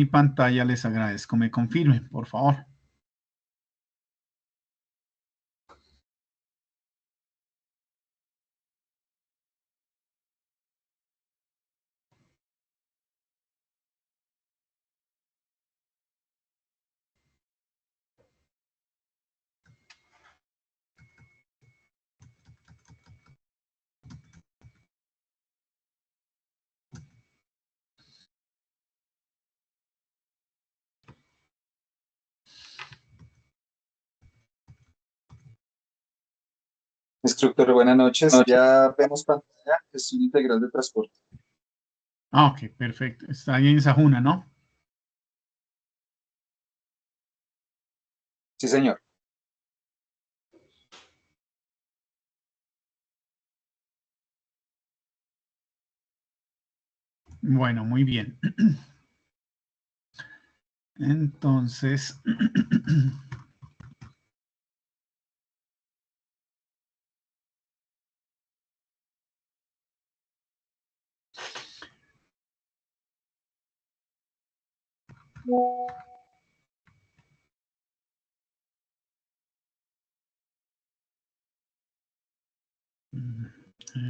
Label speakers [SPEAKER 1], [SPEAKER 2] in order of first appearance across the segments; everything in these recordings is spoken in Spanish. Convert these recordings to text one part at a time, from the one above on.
[SPEAKER 1] Mi pantalla, les agradezco me confirmen, por favor.
[SPEAKER 2] Instructor, buenas noches. Ya vemos pantalla, gestión integral de transporte.
[SPEAKER 1] Ah, ok, perfecto. Está ahí en Sajuna, ¿no?
[SPEAKER 2] Sí, señor.
[SPEAKER 1] Bueno, muy bien. Entonces,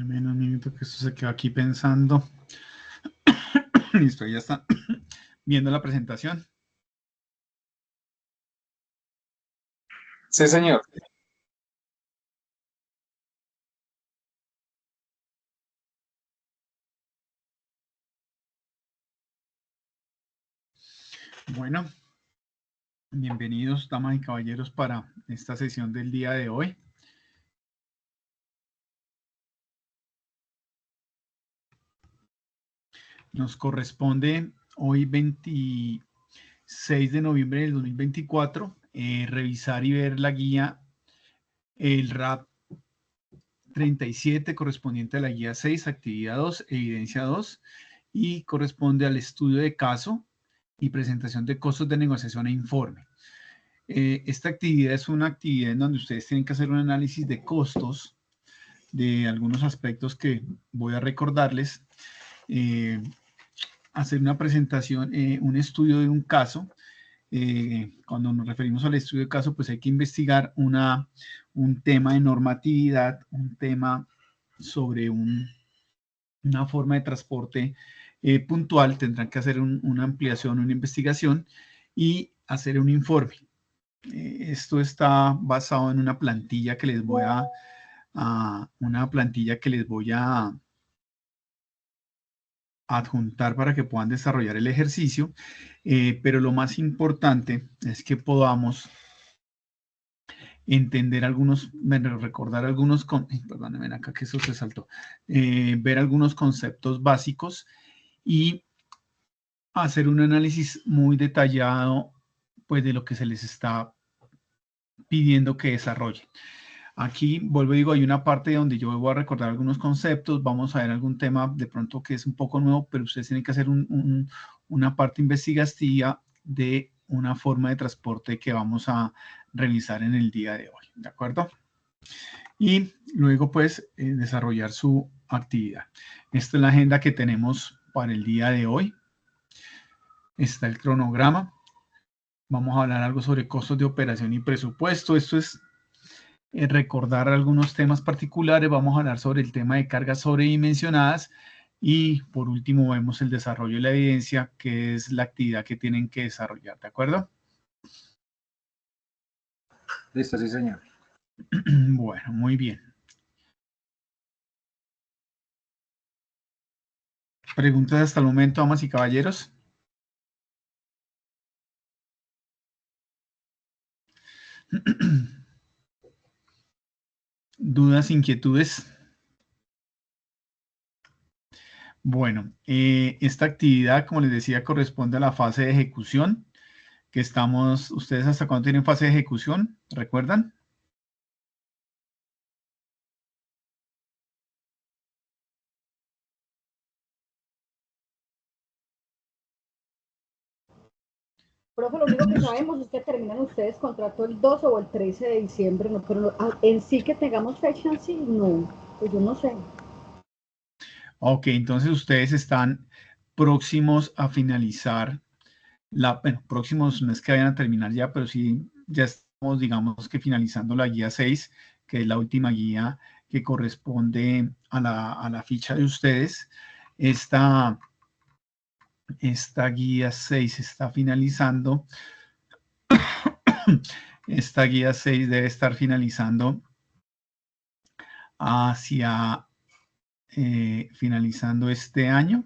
[SPEAKER 1] menos un minuto que esto se quedó aquí pensando. Listo, ya está viendo la presentación.
[SPEAKER 2] Sí, señor.
[SPEAKER 1] Bueno, bienvenidos, damas y caballeros, para esta sesión del día de hoy. Nos corresponde hoy 26 de noviembre del 2024 revisar y ver la guía, el RAP 37 correspondiente a la guía 6, actividad 2, evidencia 2, y corresponde al estudio de caso y presentación de costos de negociación e informe. Esta actividad es una actividad en donde ustedes tienen que hacer un análisis de costos de algunos aspectos que voy a recordarles, hacer una presentación, un estudio de un caso. Cuando nos referimos al estudio de caso, pues hay que investigar un tema de normatividad, un tema sobre una forma de transporte puntual. Tendrán que hacer una ampliación, una investigación y hacer un informe. Esto está basado en una plantilla que les voy a adjuntar para que puedan desarrollar el ejercicio, pero lo más importante es que podamos entender algunos, recordar algunos, perdónenme acá que eso se saltó, ver algunos conceptos básicos y hacer un análisis muy detallado pues de lo que se les está pidiendo que desarrollen. Aquí, vuelvo y digo, hay una parte donde yo voy a recordar algunos conceptos, vamos a ver algún tema de pronto que es un poco nuevo, pero ustedes tienen que hacer una parte investigativa de una forma de transporte que vamos a revisar en el día de hoy, ¿de acuerdo? Y luego, pues, desarrollar su actividad. Esta es la agenda que tenemos para el día de hoy. Está el cronograma. Vamos a hablar algo sobre costos de operación y presupuesto. Esto es recordar algunos temas particulares. Vamos a hablar sobre el tema de cargas sobredimensionadas y por último vemos el desarrollo de la evidencia, que es la actividad que tienen que desarrollar, ¿de acuerdo?
[SPEAKER 2] Listo, sí, señor.
[SPEAKER 1] Bueno, muy bien. ¿Preguntas hasta el momento, damas y caballeros? ¿Dudas, inquietudes? Bueno, esta actividad, como les decía, corresponde a la fase de ejecución, que estamos, ¿ustedes hasta cuándo tienen fase de ejecución? ¿Recuerdan?
[SPEAKER 3] Profe, lo único que sabemos es que terminan ustedes contrato el 2 o el 13 de diciembre, no, pero en sí que tengamos fecha en sí, no, pues yo no sé.
[SPEAKER 1] Ok, entonces ustedes están próximos a finalizar bueno, próximos no es que vayan a terminar ya, pero sí ya estamos, digamos que finalizando la guía 6, que es la última guía que corresponde a la ficha de ustedes. Esta guía 6 está finalizando. Esta guía 6 debe estar finalizando finalizando este año.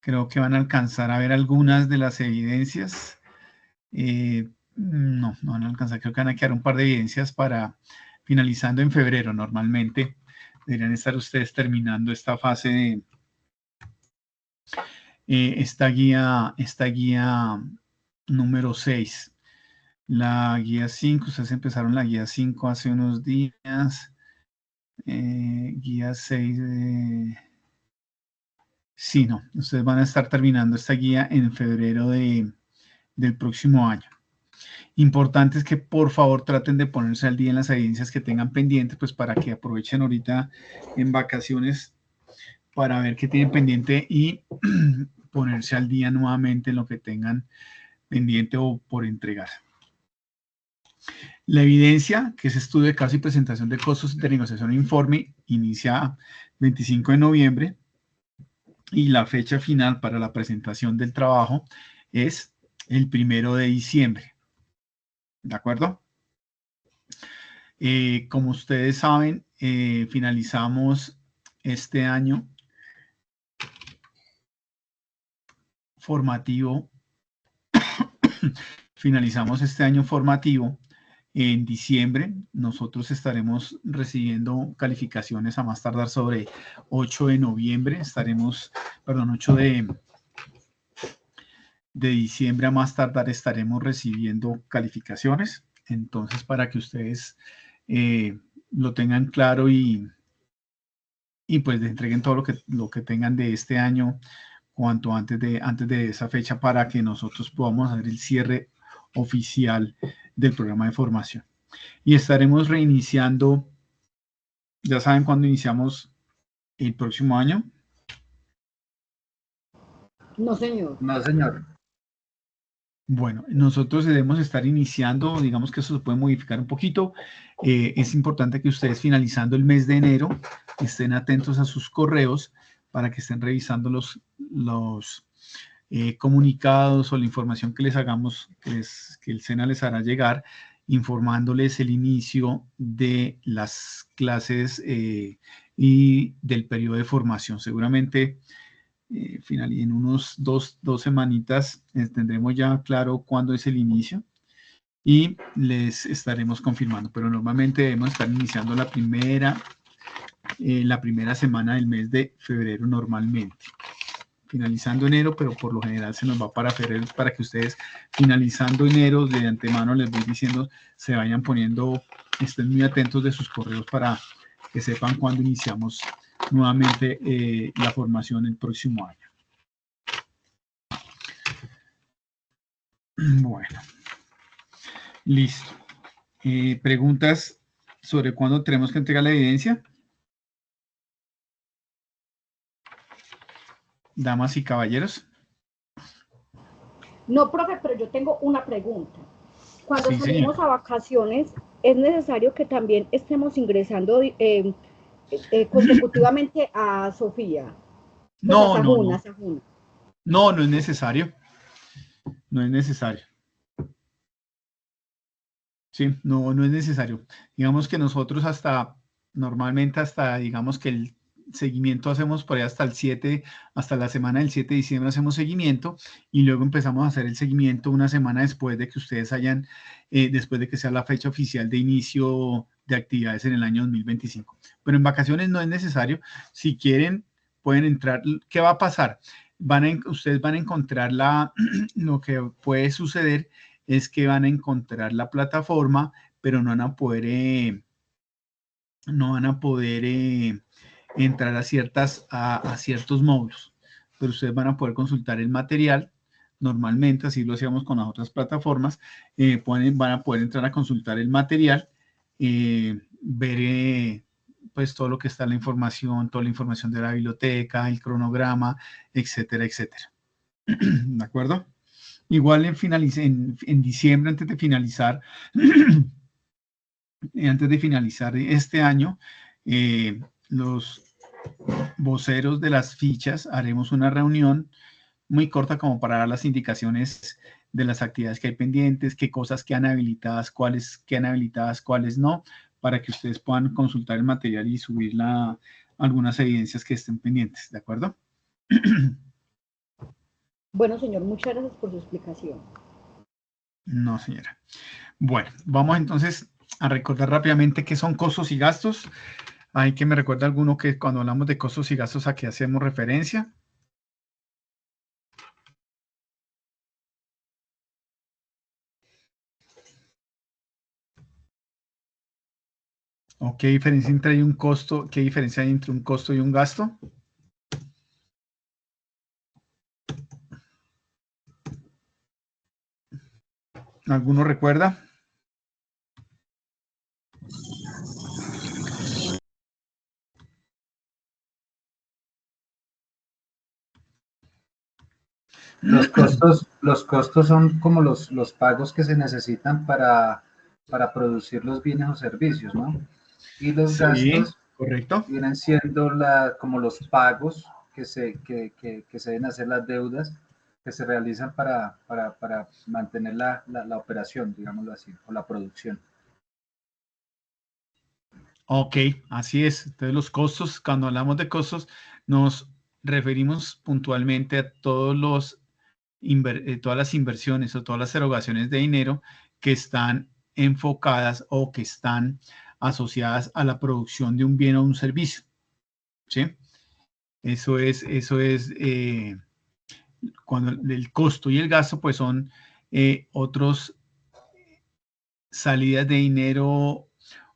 [SPEAKER 1] Creo que van a alcanzar a ver algunas de las evidencias. No van a alcanzar, creo que van a quedar un par de evidencias para finalizando en febrero. Normalmente deberían estar ustedes terminando esta fase de esta guía número 6. La guía 5, ustedes empezaron la guía 5 hace unos días. Guía 6 sí, no, ustedes van a estar terminando esta guía en febrero del próximo año. Importante es que por favor traten de ponerse al día en las evidencias que tengan pendiente, pues para que aprovechen ahorita en vacaciones para ver qué tienen pendiente y ponerse al día nuevamente en lo que tengan pendiente o por entregar. La evidencia, que es estudio de caso y presentación de costos de negociación e informe, inicia 25 de noviembre y la fecha final para la presentación del trabajo es el 1 de diciembre. ¿De acuerdo? Como ustedes saben, finalizamos este año formativo. Finalizamos este año formativo en diciembre. Nosotros estaremos recibiendo calificaciones a más tardar sobre 8 de noviembre. 8 de diciembre a más tardar estaremos recibiendo calificaciones. Entonces, para que ustedes lo tengan claro y pues les entreguen todo lo que tengan de este año cuanto antes de esa fecha para que nosotros podamos hacer el cierre oficial del programa de formación. Y estaremos reiniciando, ya saben cuándo iniciamos el próximo año.
[SPEAKER 3] No, señor.
[SPEAKER 2] No, señor.
[SPEAKER 1] Bueno, nosotros debemos estar iniciando, digamos que eso se puede modificar un poquito. Es importante que ustedes finalizando el mes de enero estén atentos a sus correos para que estén revisando los comunicados o la información que les hagamos, que el SENA les hará llegar, informándoles el inicio de las clases y del periodo de formación. Seguramente en unos dos semanitas tendremos ya claro cuándo es el inicio y les estaremos confirmando, pero normalmente debemos estar iniciando la primera semana del mes de febrero normalmente. Finalizando enero, pero por lo general se nos va para febrero, para que ustedes finalizando enero de antemano les voy diciendo, se vayan poniendo, estén muy atentos de sus correos para que sepan cuándo iniciamos nuevamente la formación el próximo año. Bueno, listo. ¿Preguntas sobre cuándo tenemos que entregar la evidencia? Damas y caballeros.
[SPEAKER 3] No, profe, pero yo tengo una pregunta. Cuando
[SPEAKER 1] Sí,
[SPEAKER 3] salimos
[SPEAKER 1] señor.
[SPEAKER 3] a vacaciones, ¿es necesario que también estemos ingresando consecutivamente a Sofía? Pues a
[SPEAKER 1] No, no,
[SPEAKER 3] Sahuna,
[SPEAKER 1] no. No, no es necesario. No es necesario. Sí, no es necesario. Digamos que nosotros normalmente digamos que el seguimiento hacemos por ahí hasta el 7, hasta la semana del 7 de diciembre hacemos seguimiento y luego empezamos a hacer el seguimiento una semana después de que ustedes después de que sea la fecha oficial de inicio de actividades en el año 2025. Pero en vacaciones no es necesario. Si quieren, pueden entrar. ¿Qué va a pasar? Ustedes van a encontrar lo que puede suceder es que van a encontrar la plataforma, pero no van a poder entrar a ciertos módulos. Pero ustedes van a poder consultar el material. Normalmente, así lo hacíamos con las otras plataformas, van a poder entrar a consultar el material, ver pues todo lo que está la información, toda la información de la biblioteca, el cronograma, etcétera, etcétera. ¿De acuerdo? Igual en diciembre, antes de finalizar este año, los voceros de las fichas haremos una reunión muy corta como para dar las indicaciones de las actividades que hay pendientes, qué cosas quedan habilitadas, cuáles no, para que ustedes puedan consultar el material y subir algunas evidencias que estén pendientes, ¿de acuerdo?
[SPEAKER 3] Bueno, señor, muchas gracias por su explicación.
[SPEAKER 1] No, señora. Bueno, vamos entonces a recordar rápidamente qué son costos y gastos. Hay que me recuerda alguno que cuando hablamos de costos y gastos, ¿a qué hacemos referencia? ¿O qué diferencia qué diferencia hay entre un costo y un gasto? ¿Alguno recuerda?
[SPEAKER 4] Los costos son como los pagos que se necesitan para producir los bienes o servicios, ¿no? Y los
[SPEAKER 1] Sí,
[SPEAKER 4] gastos
[SPEAKER 1] correcto.
[SPEAKER 4] vienen siendo como los pagos que se deben hacer, las deudas que se realizan para mantener la operación, digámoslo así, o la producción.
[SPEAKER 1] Ok, así es. Entonces los costos, cuando hablamos de costos, nos referimos puntualmente a todas las inversiones o todas las erogaciones de dinero que están enfocadas o que están asociadas a la producción de un bien o un servicio. ¿Sí? Eso es cuando el costo y el gasto pues son otros salidas de dinero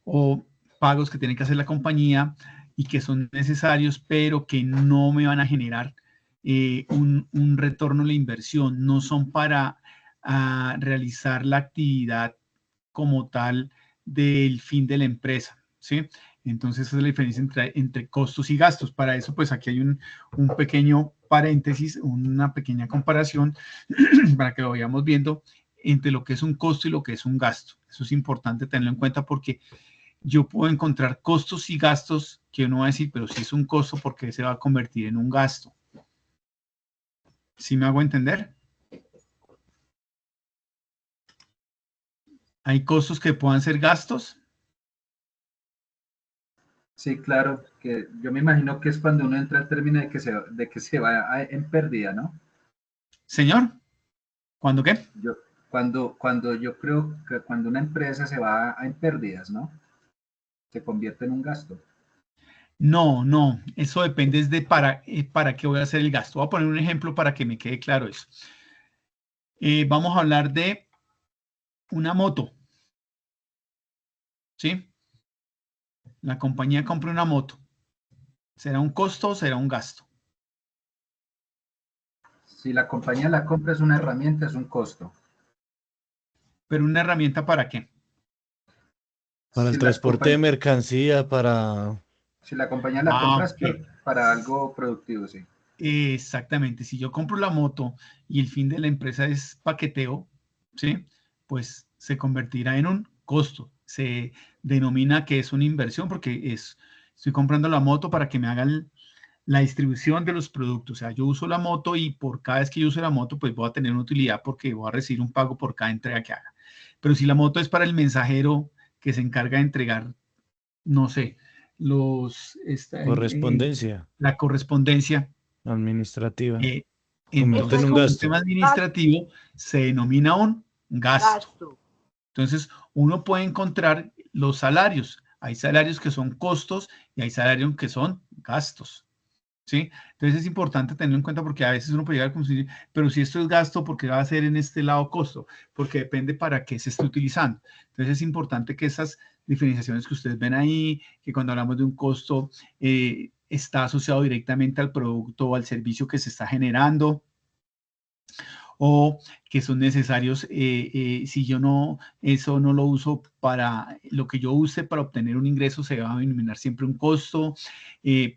[SPEAKER 1] o pagos que tiene que hacer la compañía y que son necesarios, pero que no me van a generar un retorno a la inversión, no son para realizar la actividad como tal del fin de la empresa, ¿sí? Entonces, esa es la diferencia entre costos y gastos. Para eso, pues aquí hay un pequeño paréntesis, una pequeña comparación para que lo vayamos viendo entre lo que es un costo y lo que es un gasto. Eso es importante tenerlo en cuenta porque yo puedo encontrar costos y gastos que uno va a decir, pero si es un costo, ¿por qué se va a convertir en un gasto? ¿Sí me hago entender? ¿Hay costos que puedan ser gastos?
[SPEAKER 4] Sí, claro, que yo me imagino que es cuando uno entra al término de que se va en pérdida, ¿no?
[SPEAKER 1] Señor, ¿cuándo qué?
[SPEAKER 4] Cuando yo creo que cuando una empresa se va en pérdidas, ¿no? Se convierte en un gasto.
[SPEAKER 1] No, no, eso depende de para qué voy a hacer el gasto. Voy a poner un ejemplo para que me quede claro eso. Vamos a hablar de una moto, ¿sí? La compañía compra una moto. ¿Será un costo o será un gasto?
[SPEAKER 4] Si la compañía la compra es una herramienta, es un costo.
[SPEAKER 1] ¿Pero una herramienta para qué?
[SPEAKER 5] Para el
[SPEAKER 4] Si la
[SPEAKER 5] transporte de
[SPEAKER 4] compañía,
[SPEAKER 5] mercancía, para...
[SPEAKER 4] si la compañía la compra es
[SPEAKER 1] Ok.
[SPEAKER 4] para algo productivo, sí.
[SPEAKER 1] Exactamente. Si yo compro la moto y el fin de la empresa es paqueteo, ¿sí? Pues se convertirá en un costo. Se denomina que es una inversión porque estoy comprando la moto para que me hagan la distribución de los productos. O sea, yo uso la moto y por cada vez que yo use la moto, pues voy a tener una utilidad porque voy a recibir un pago por cada entrega que haga. Pero si la moto es para el mensajero que se encarga de entregar, no sé,
[SPEAKER 5] correspondencia
[SPEAKER 1] la correspondencia,
[SPEAKER 5] administrativa.
[SPEAKER 1] eh,
[SPEAKER 5] Convierte en
[SPEAKER 1] entonces
[SPEAKER 5] un
[SPEAKER 1] como un
[SPEAKER 5] gasto.
[SPEAKER 1] tema administrativo se denomina un gasto.
[SPEAKER 3] Gasto.
[SPEAKER 1] Entonces, uno puede encontrar los salarios. Hay salarios que son costos y hay salarios que son gastos. ¿Sí? Entonces es importante tenerlo en cuenta porque a veces uno puede llegar a confundir, pero si esto es gasto, ¿por qué va a ser en este lado costo? Porque depende para qué se esté utilizando. Entonces es importante que esas diferenciaciones que ustedes ven ahí, que cuando hablamos de un costo está asociado directamente al producto o al servicio que se está generando, o que son necesarios si yo eso no lo uso para lo que yo use para obtener un ingreso, se va a eliminar siempre un costo,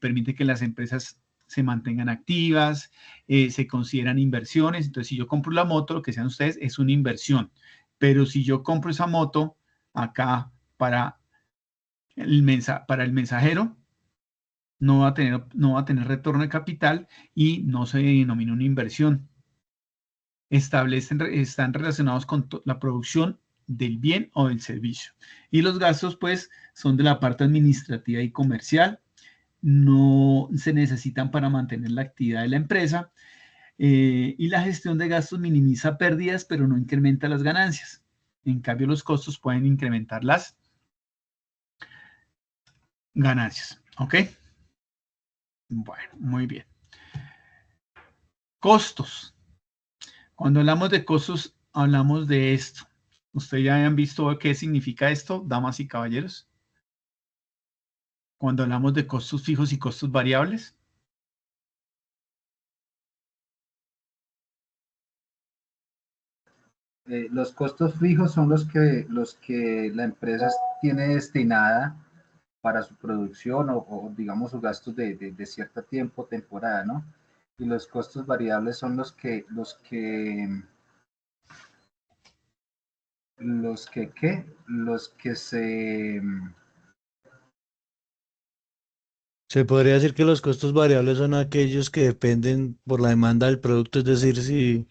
[SPEAKER 1] permite que las empresas se mantengan activas, se consideran inversiones. Entonces, si yo compro la moto, lo que sean ustedes, es una inversión. Pero si yo compro esa moto acá para el mensajero, no va a tener retorno de capital y no se denomina una inversión. Están relacionados con la producción del bien o del servicio. Y los gastos, pues, son de la parte administrativa y comercial. No se necesitan para mantener la actividad de la empresa. Y la gestión de gastos minimiza pérdidas, pero no incrementa las ganancias. En cambio, los costos pueden incrementar las ganancias. ¿Ok? Bueno, muy bien. Costos. Cuando hablamos de costos, hablamos de esto. ¿Ustedes ya hayan visto qué significa esto, damas y caballeros? Cuando hablamos de costos fijos y costos variables.
[SPEAKER 4] Los costos fijos son los que la empresa tiene destinada para su producción o digamos sus gastos de cierto tiempo, temporada, ¿no? Y los costos variables son los que se...
[SPEAKER 5] Se podría decir que los costos variables son aquellos que dependen por la demanda del producto, es decir,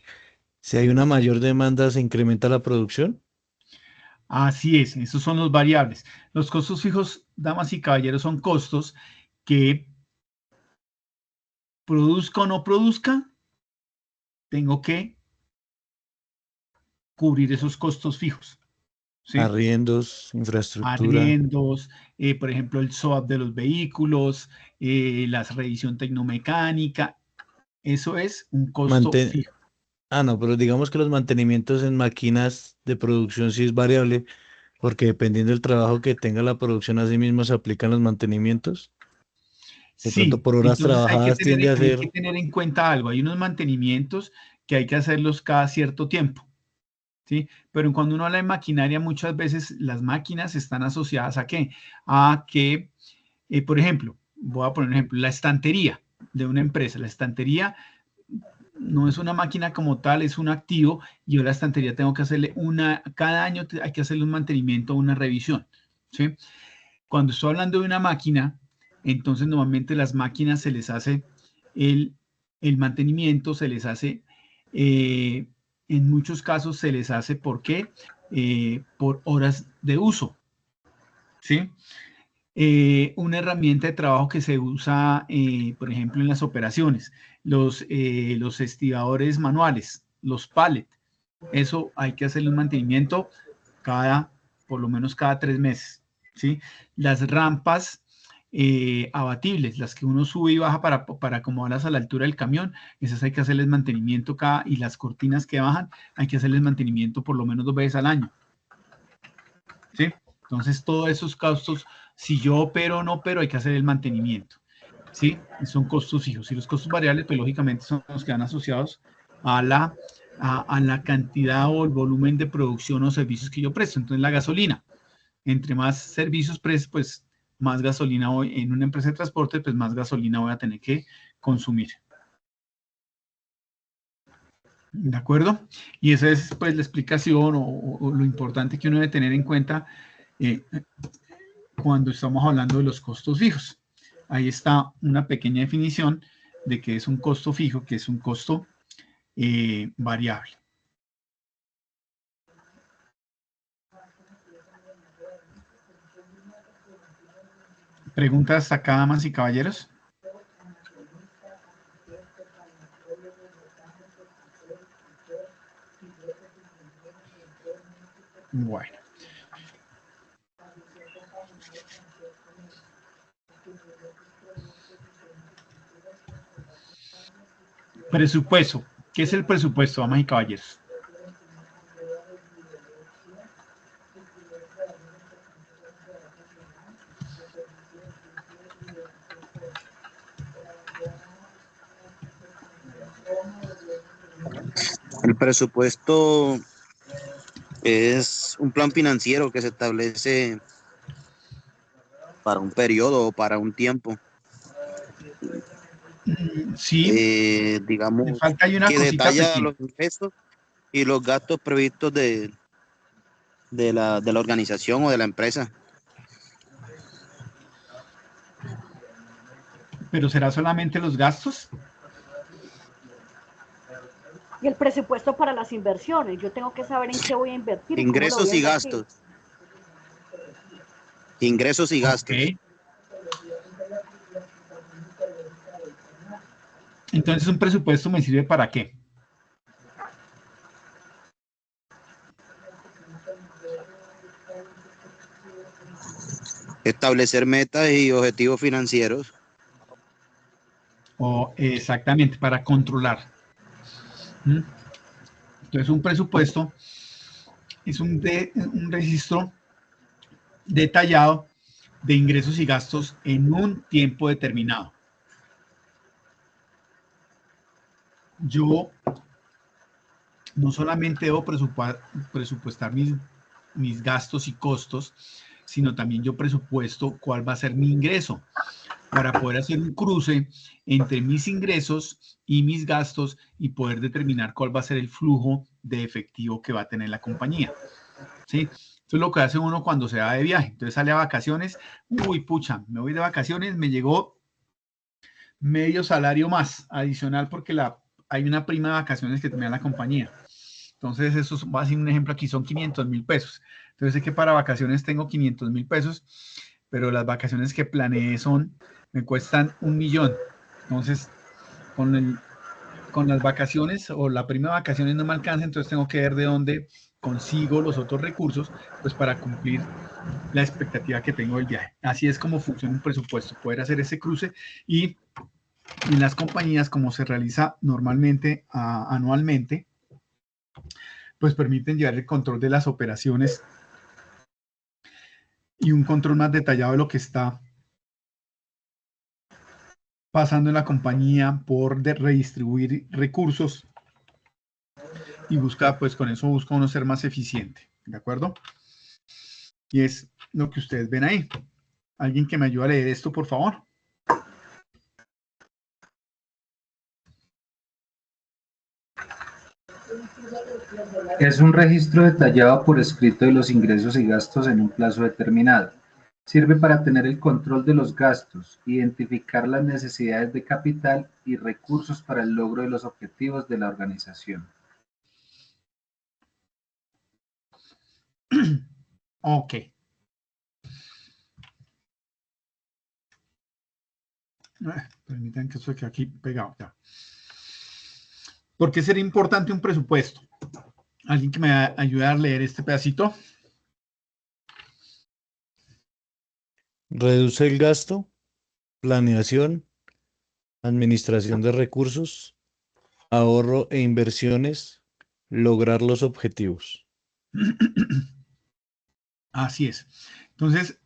[SPEAKER 5] si hay una mayor demanda, se incrementa la producción.
[SPEAKER 1] Así es, esos son los variables. Los costos fijos, damas y caballeros, son costos que produzca o no produzca, tengo que cubrir esos costos fijos. ¿Sí?
[SPEAKER 5] Arriendos, infraestructura.
[SPEAKER 1] Arriendos, por ejemplo, el SOAP de los vehículos, la revisión tecnomecánica. Eso es un costo
[SPEAKER 5] Manten-
[SPEAKER 1] fijo.
[SPEAKER 5] no, pero digamos que los mantenimientos en máquinas de producción sí es variable, porque dependiendo del trabajo que tenga la producción, así mismo se aplican los mantenimientos. De pronto
[SPEAKER 1] Sí,
[SPEAKER 5] por horas
[SPEAKER 1] entonces
[SPEAKER 5] trabajadas tiende a
[SPEAKER 1] hay que
[SPEAKER 5] ser,
[SPEAKER 1] tener en cuenta algo. Hay unos mantenimientos que hay que hacerlos cada cierto tiempo. ¿Sí? Pero cuando uno habla de maquinaria, muchas veces las máquinas están asociadas ¿a qué? A que, por ejemplo, voy a poner un ejemplo, la estantería de una empresa. La estantería no es una máquina como tal, es un activo. Y yo la estantería tengo que hacerle cada año hay que hacerle un mantenimiento o una revisión. ¿Sí? Cuando estoy hablando de una máquina, entonces normalmente las máquinas se les hace el, el mantenimiento, se les hace, en muchos casos se les hace, ¿por qué? Por horas de uso, ¿sí? Una herramienta de trabajo que se usa, por ejemplo, en las operaciones, los estibadores manuales, los pallets, eso hay que hacerle un mantenimiento por lo menos cada 3 meses, ¿sí? Las rampas abatibles, las que uno sube y baja para acomodarlas a la altura del camión, esas hay que hacerles mantenimiento y las cortinas que bajan, hay que hacerles mantenimiento por lo menos 2 veces al año, ¿sí? Entonces, todos esos costos, si yo opero o no opero, hay que hacer el mantenimiento, ¿sí? Son costos fijos. Y los costos variables, pues lógicamente son los que van asociados a la cantidad o el volumen de producción o servicios que yo presto. Entonces, la gasolina, entre más servicios presto, pues más gasolina voy, en una empresa de transporte, pues más gasolina voy a tener que consumir. ¿De acuerdo? Y esa es pues la explicación o lo importante que uno debe tener en cuenta cuando estamos hablando de los costos fijos. Ahí está una pequeña definición de qué es un costo fijo, que es un costo variable. ¿Preguntas acá, damas y caballeros? Bueno. Presupuesto. ¿Qué es el presupuesto, damas y caballeros?
[SPEAKER 6] El presupuesto es un plan financiero que se establece para un periodo o para un tiempo.
[SPEAKER 1] Sí, me
[SPEAKER 6] digamos,
[SPEAKER 1] falta ahí una
[SPEAKER 6] que
[SPEAKER 1] cosita
[SPEAKER 6] detalla
[SPEAKER 1] pequeña.
[SPEAKER 6] los ingresos y los gastos previstos de la organización o de la empresa.
[SPEAKER 1] Pero ¿será solamente los gastos?
[SPEAKER 3] Y el presupuesto para las inversiones. Yo tengo que saber en qué voy a invertir y cómo lo voy
[SPEAKER 6] Ingresos
[SPEAKER 3] a
[SPEAKER 6] y
[SPEAKER 3] invertir.
[SPEAKER 6] gastos. Ingresos y gastos.
[SPEAKER 1] Ok. Entonces, ¿un presupuesto me sirve para qué?
[SPEAKER 6] Establecer metas y objetivos financieros.
[SPEAKER 1] O exactamente, para controlar. ¿Mm? Entonces, un presupuesto es un registro detallado de ingresos y gastos en un tiempo determinado. Yo no solamente debo presupuestar mis gastos y costos, sino también yo presupuesto cuál va a ser mi ingreso para poder hacer un cruce entre mis ingresos y mis gastos y poder determinar cuál va a ser el flujo de efectivo que va a tener la compañía. ¿Sí? Eso es lo que hace uno cuando se va de viaje. Entonces sale a vacaciones, uy, pucha, me voy de vacaciones, me llegó medio salario más adicional porque hay una prima de vacaciones que tenía la compañía. Entonces, eso va a ser un ejemplo aquí, son 500.000 pesos. Entonces, sé que para vacaciones tengo 500.000 pesos, pero las vacaciones que planeé me cuestan 1.000.000. Entonces, con las vacaciones o la prima de vacaciones no me alcanza, entonces tengo que ver de dónde consigo los otros recursos, pues para cumplir la expectativa que tengo del viaje. Así es como funciona un presupuesto, poder hacer ese cruce y en las compañías, como se realiza normalmente anualmente, pues permiten llevar el control de las operaciones y un control más detallado de lo que está pasando en la compañía por redistribuir recursos y pues con eso busca uno ser más eficiente, ¿de acuerdo? Y es lo que ustedes ven ahí. ¿Alguien que me ayude a leer esto, por favor?
[SPEAKER 4] Es un registro detallado por escrito de los ingresos y gastos en un plazo determinado. Sirve para tener el control de los gastos, identificar las necesidades de capital y recursos para el logro de los objetivos de la organización.
[SPEAKER 1] Ok. Permitan que esto quede aquí pegado. Ya. ¿Por qué sería importante un presupuesto? ¿Alguien que me ayude a leer este pedacito?
[SPEAKER 5] Reduce el gasto, planeación, administración de recursos, ahorro e inversiones, lograr los objetivos.
[SPEAKER 1] Así es. Entonces,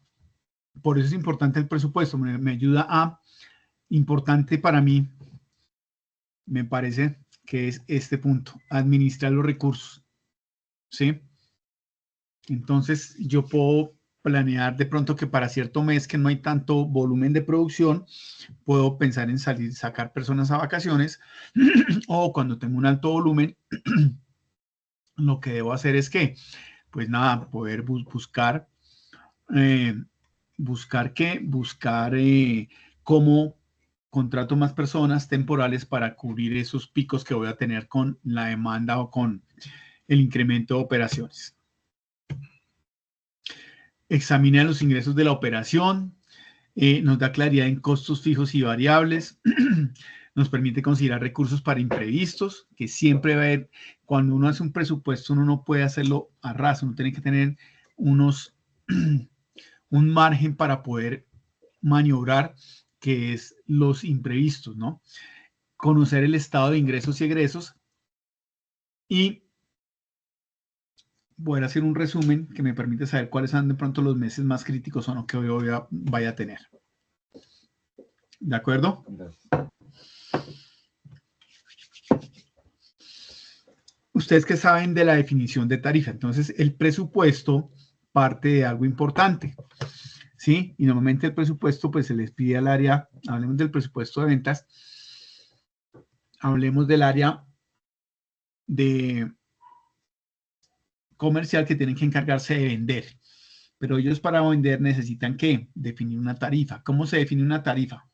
[SPEAKER 1] por eso es importante el presupuesto. Me ayuda importante para mí, me parece que es este punto, administrar los recursos. ¿Sí? Entonces, yo puedo planear de pronto que para cierto mes que no hay tanto volumen de producción, puedo pensar en sacar personas a vacaciones o cuando tengo un alto volumen, lo que debo hacer es que, pues nada, poder buscar cómo contrato más personas temporales para cubrir esos picos que voy a tener con la demanda o con el incremento de operaciones. Examina los ingresos de la operación, nos da claridad en costos fijos y variables, nos permite considerar recursos para imprevistos, que siempre va a haber, cuando uno hace un presupuesto, uno no puede hacerlo a ras, uno tiene que tener un margen para poder maniobrar, que es los imprevistos, ¿no? Conocer el estado de ingresos y egresos y poder hacer un resumen que me permite saber cuáles son de pronto los meses más críticos o no que vaya a tener. ¿De acuerdo? Ustedes que saben de la definición de tarifa, entonces el presupuesto parte de algo importante, ¿sí? Y normalmente el presupuesto pues se les pide al área, hablemos del presupuesto de ventas, hablemos del área de comercial que tienen que encargarse de vender. Pero ellos para vender necesitan ¿qué? Definir una tarifa. ¿Cómo se define una tarifa?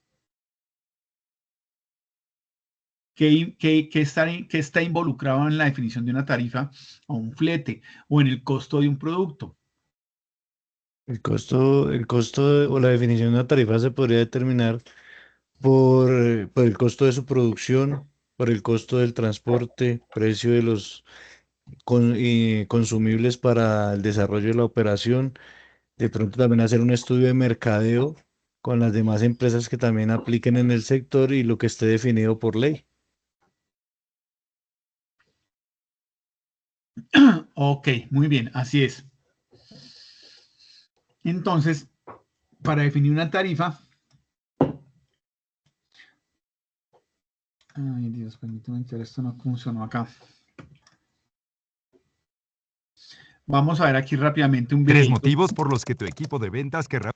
[SPEAKER 1] ¿Qué está involucrado en la definición de una tarifa o un flete o en el costo de un producto?
[SPEAKER 5] El costo o la definición de una tarifa se podría determinar por el costo de su producción, por el costo del transporte, precio de los consumibles para el desarrollo de la operación. De pronto también hacer un estudio de mercadeo con las demás empresas que también apliquen en el sector y lo que esté definido por ley.
[SPEAKER 1] Ok, muy bien, así es. Entonces, para definir una tarifa, ay Dios, permítame que esto no funcionó acá. Vamos a ver aquí rápidamente un video.
[SPEAKER 7] 3 motivos por los que tu equipo de ventas querrá.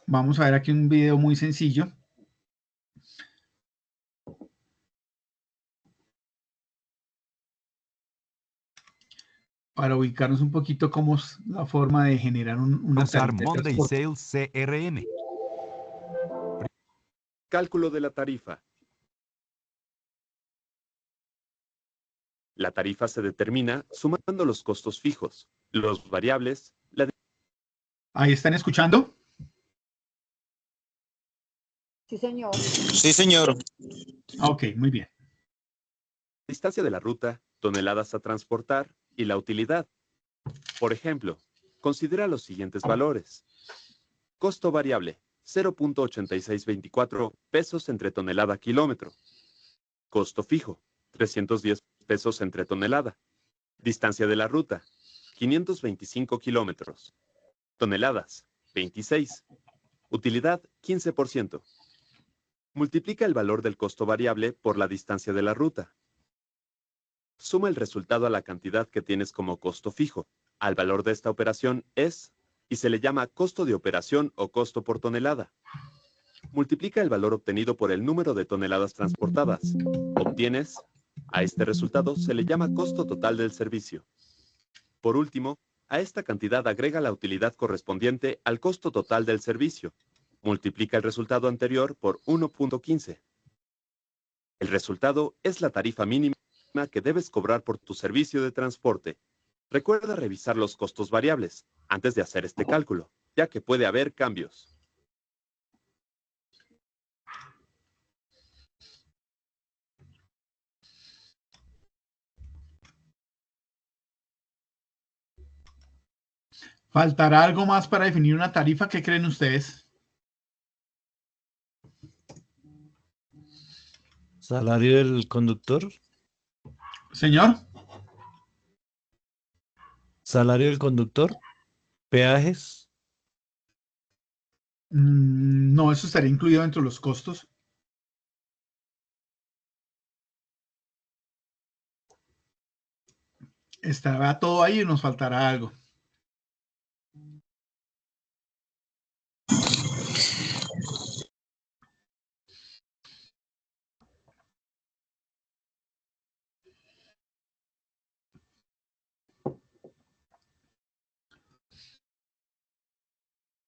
[SPEAKER 1] Vamos a ver aquí un video muy sencillo. Para ubicarnos un poquito cómo es la forma de generar una
[SPEAKER 7] Usar
[SPEAKER 1] tarifa de
[SPEAKER 7] Monday
[SPEAKER 1] transporte.
[SPEAKER 7] Sales CRM.
[SPEAKER 8] Cálculo de la tarifa. La tarifa se determina sumando los costos fijos, los variables, la
[SPEAKER 1] ¿Ahí están escuchando?
[SPEAKER 3] Sí, señor.
[SPEAKER 6] Sí, señor.
[SPEAKER 1] Ok, muy bien.
[SPEAKER 8] distancia de la ruta, toneladas a transportar y la utilidad. Por ejemplo, considera los siguientes valores. Costo variable, 0.8624 pesos entre tonelada kilómetro. Costo fijo, 310 pesos entre tonelada. Distancia de la ruta, 525 kilómetros. Toneladas, 26. Utilidad, 15%. Multiplica el valor del costo variable por la distancia de la ruta. Suma el resultado a la cantidad que tienes como costo fijo. Al valor de esta operación es, y se le llama costo de operación o costo por tonelada. Multiplica el valor obtenido por el número de toneladas transportadas. Obtienes, a este resultado se le llama costo total del servicio. Por último, a esta cantidad agrega la utilidad correspondiente al costo total del servicio. Multiplica el resultado anterior por 1.15. El resultado es la tarifa mínima que debes cobrar por tu servicio de transporte. Recuerda revisar los costos variables antes de hacer este cálculo, ya que puede haber cambios.
[SPEAKER 1] ¿Faltará algo más para definir una tarifa? ¿Qué creen ustedes?
[SPEAKER 5] Salario del conductor.
[SPEAKER 1] Señor.
[SPEAKER 5] Salario del conductor. Peajes.
[SPEAKER 1] No, eso estaría incluido dentro de los costos. Estará todo ahí y nos faltará algo.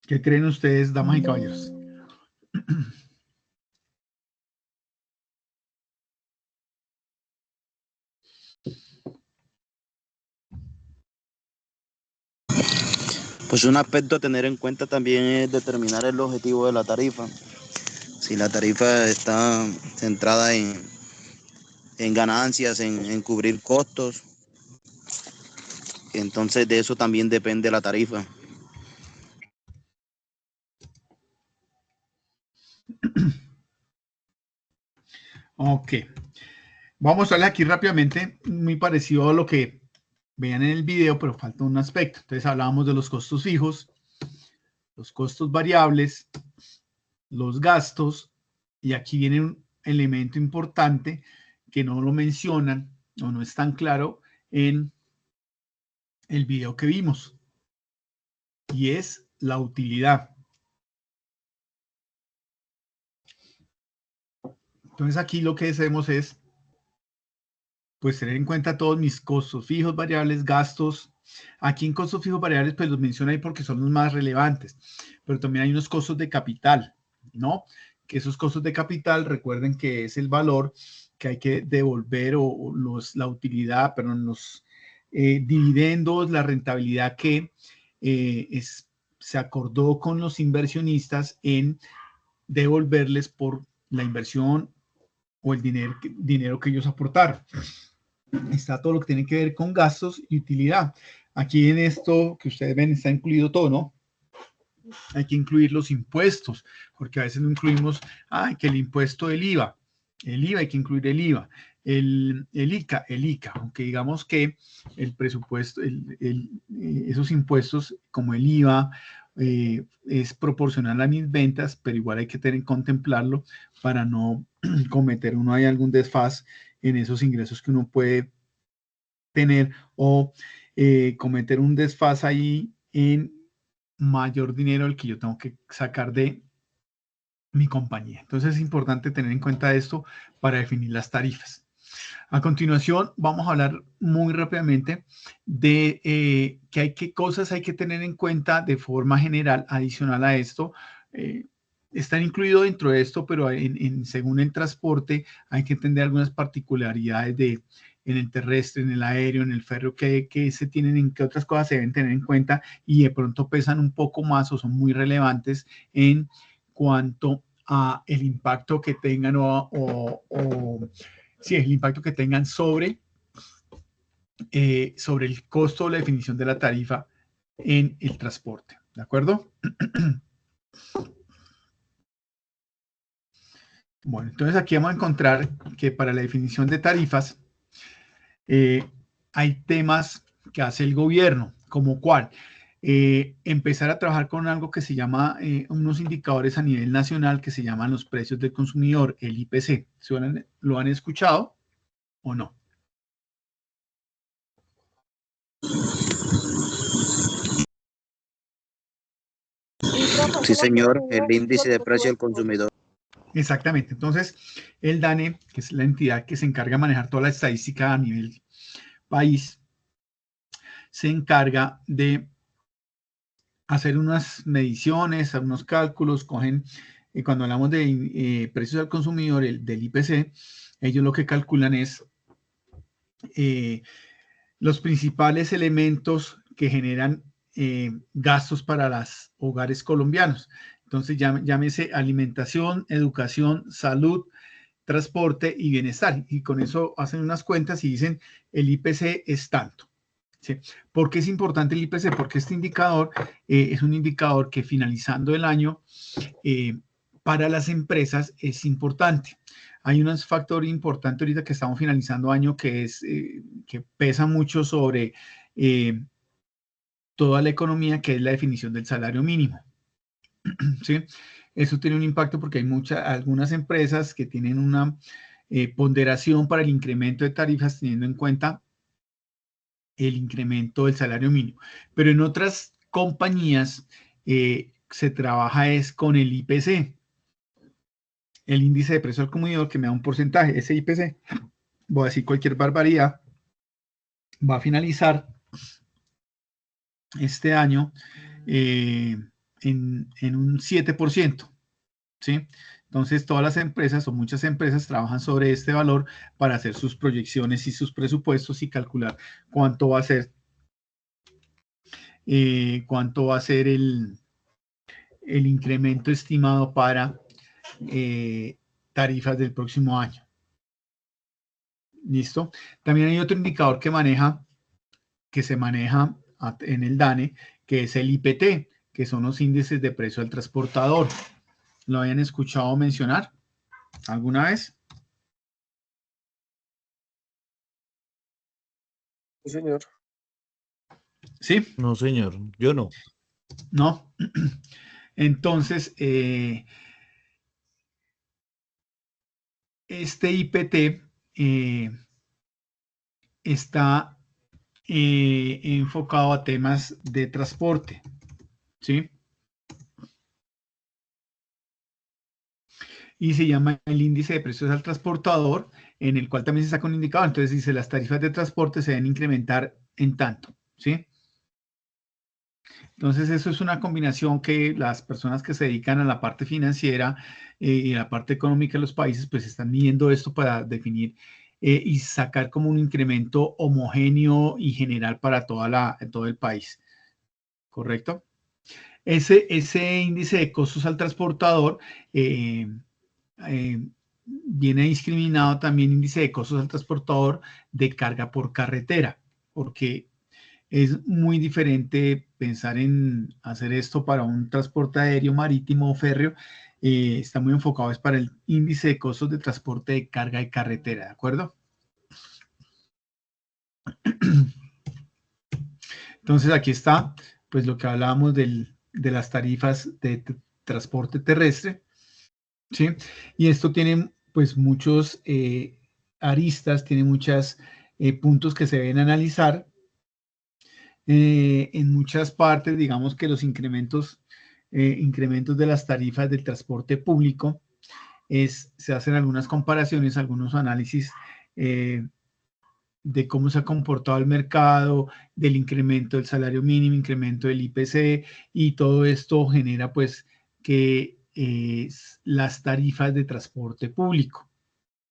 [SPEAKER 1] ¿Qué creen ustedes, damas y caballeros?
[SPEAKER 6] Pues un aspecto a tener en cuenta también es determinar el objetivo de la tarifa. Si la tarifa está centrada en ganancias, en cubrir costos, entonces de eso también depende la tarifa.
[SPEAKER 1] Ok. Vamos a ver aquí rápidamente, muy parecido a lo que vean en el video, pero falta un aspecto. Entonces hablábamos de los costos fijos, los costos variables, los gastos, y aquí viene un elemento importante que no lo mencionan o no es tan claro en el video que vimos, y es la utilidad. Entonces aquí lo que hacemos es pues tener en cuenta todos mis costos fijos, variables, gastos. Aquí en costos fijos variables, pues los menciono ahí porque son los más relevantes, pero también hay unos costos de capital, ¿no? Que esos costos de capital, recuerden que es el valor que hay que devolver o la utilidad, perdón, los dividendos, la rentabilidad que se acordó con los inversionistas en devolverles por la inversión o el dinero que ellos aportaron. Está todo lo que tiene que ver con gastos y utilidad. Aquí en esto que ustedes ven está incluido todo, ¿no? Hay que incluir los impuestos, porque a veces no incluimos, que el impuesto del IVA. El IVA, hay que incluir el IVA. El ICA, aunque digamos que el presupuesto, esos impuestos como el IVA es proporcional a mis ventas, pero igual hay que contemplarlo para no cometer hay algún desfaz en esos ingresos que uno puede tener o cometer un desfaz ahí en mayor dinero el que yo tengo que sacar de mi compañía. Entonces es importante tener en cuenta esto para definir las tarifas. A continuación vamos a hablar muy rápidamente de qué cosas hay que tener en cuenta de forma general adicional a esto. Están incluidos dentro de esto, pero según el transporte hay que entender algunas particularidades en el terrestre, en el aéreo, en el ferro, que se tienen, en qué otras cosas se deben tener en cuenta y de pronto pesan un poco más o son muy relevantes en cuanto a el impacto que tengan el impacto que tengan sobre el costo o la definición de la tarifa en el transporte. ¿De acuerdo? Bueno, entonces aquí vamos a encontrar que para la definición de tarifas hay temas que hace el gobierno, como cuál. Empezar a trabajar con algo que se llama, unos indicadores a nivel nacional que se llaman los precios del consumidor, el IPC. ¿Lo han escuchado o no?
[SPEAKER 6] Sí, señor, el índice de precio del consumidor.
[SPEAKER 1] Exactamente. Entonces, el DANE, que es la entidad que se encarga de manejar toda la estadística a nivel país, se encarga de hacer unas mediciones, unos cálculos, cuando hablamos de precios al consumidor, del IPC, ellos lo que calculan es los principales elementos que generan gastos para los hogares colombianos. Entonces, llámese alimentación, educación, salud, transporte y bienestar. Y con eso hacen unas cuentas y dicen el IPC es tanto. ¿Sí? ¿Por qué es importante el IPC? Porque este indicador es un indicador que finalizando el año para las empresas es importante. Hay un factor importante ahorita que estamos finalizando año que pesa mucho sobre toda la economía, que es la definición del salario mínimo. ¿Sí? Eso tiene un impacto porque hay algunas empresas que tienen una ponderación para el incremento de tarifas teniendo en cuenta el incremento del salario mínimo. Pero en otras compañías se trabaja con el IPC, el índice de precio al consumidor, que me da un porcentaje. Ese IPC, voy a decir cualquier barbaridad, va a finalizar este año en un 7%. ¿Sí? Entonces, todas las empresas o muchas empresas trabajan sobre este valor para hacer sus proyecciones y sus presupuestos y calcular cuánto va a ser el incremento estimado para tarifas del próximo año. ¿Listo? También hay otro indicador que se maneja en el DANE, que es el IPT, que son los índices de precio al transportador. ¿Lo habían escuchado mencionar alguna vez?
[SPEAKER 9] Sí, señor.
[SPEAKER 1] ¿Sí?
[SPEAKER 5] No, señor, yo no.
[SPEAKER 1] No. Entonces, este IPT está enfocado a temas de transporte, ¿sí? Y se llama el índice de precios al transportador en el cual también se saca un indicador. Entonces dice, las tarifas de transporte se deben incrementar en tanto, ¿sí? Entonces, eso es una combinación que las personas que se dedican a la parte financiera y a la parte económica de los países, pues están midiendo esto para definir y sacar como un incremento homogéneo y general para todo el país. ¿Correcto? Ese índice de costos al transportador viene discriminado también índice de costos al transportador de carga por carretera, porque es muy diferente pensar en hacer esto para un transporte aéreo, marítimo o férreo. Está muy enfocado es para el índice de costos de transporte de carga y carretera, ¿de acuerdo? Entonces aquí está, pues lo que hablábamos de las tarifas de transporte terrestre, ¿sí? Y esto tiene pues muchos aristas, tiene muchos puntos que se deben analizar. En muchas partes, digamos que los incrementos de las tarifas del transporte público, se hacen algunas comparaciones, algunos análisis de cómo se ha comportado el mercado, del incremento del salario mínimo, incremento del IPC, y todo esto genera pues que las tarifas de transporte público,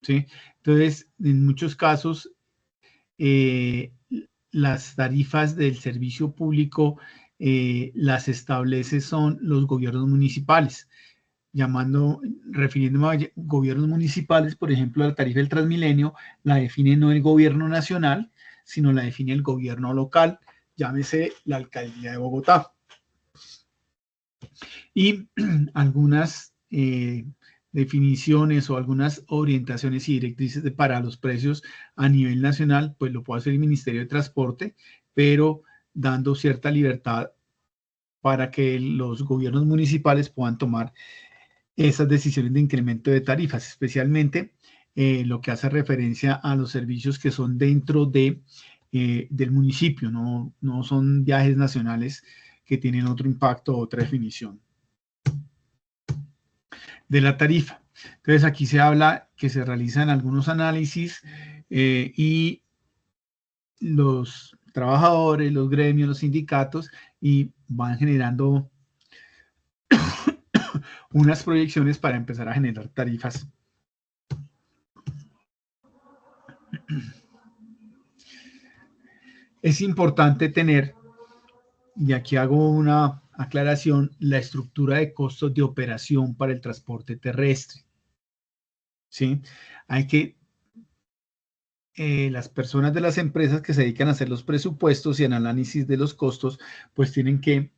[SPEAKER 1] ¿sí? Entonces, en muchos casos, las tarifas del servicio público las establece son los gobiernos municipales, refiriéndome a gobiernos municipales, por ejemplo, la tarifa del Transmilenio la define no el gobierno nacional, sino la define el gobierno local, llámese la alcaldía de Bogotá. Y algunas definiciones o algunas orientaciones y directrices para los precios a nivel nacional, pues lo puede hacer el Ministerio de Transporte, pero dando cierta libertad para que los gobiernos municipales puedan tomar esas decisiones de incremento de tarifas, especialmente lo que hace referencia a los servicios que son dentro del municipio, no son viajes nacionales que tienen otro impacto, otra definición de la tarifa. Entonces aquí se habla que se realizan algunos análisis y los trabajadores, los gremios, los sindicatos y van generando unas proyecciones para empezar a generar tarifas. Es importante tener, y aquí hago una aclaración, la estructura de costos de operación para el transporte terrestre. ¿Sí? Hay que, las personas de las empresas que se dedican a hacer los presupuestos y el análisis de los costos, pues tienen que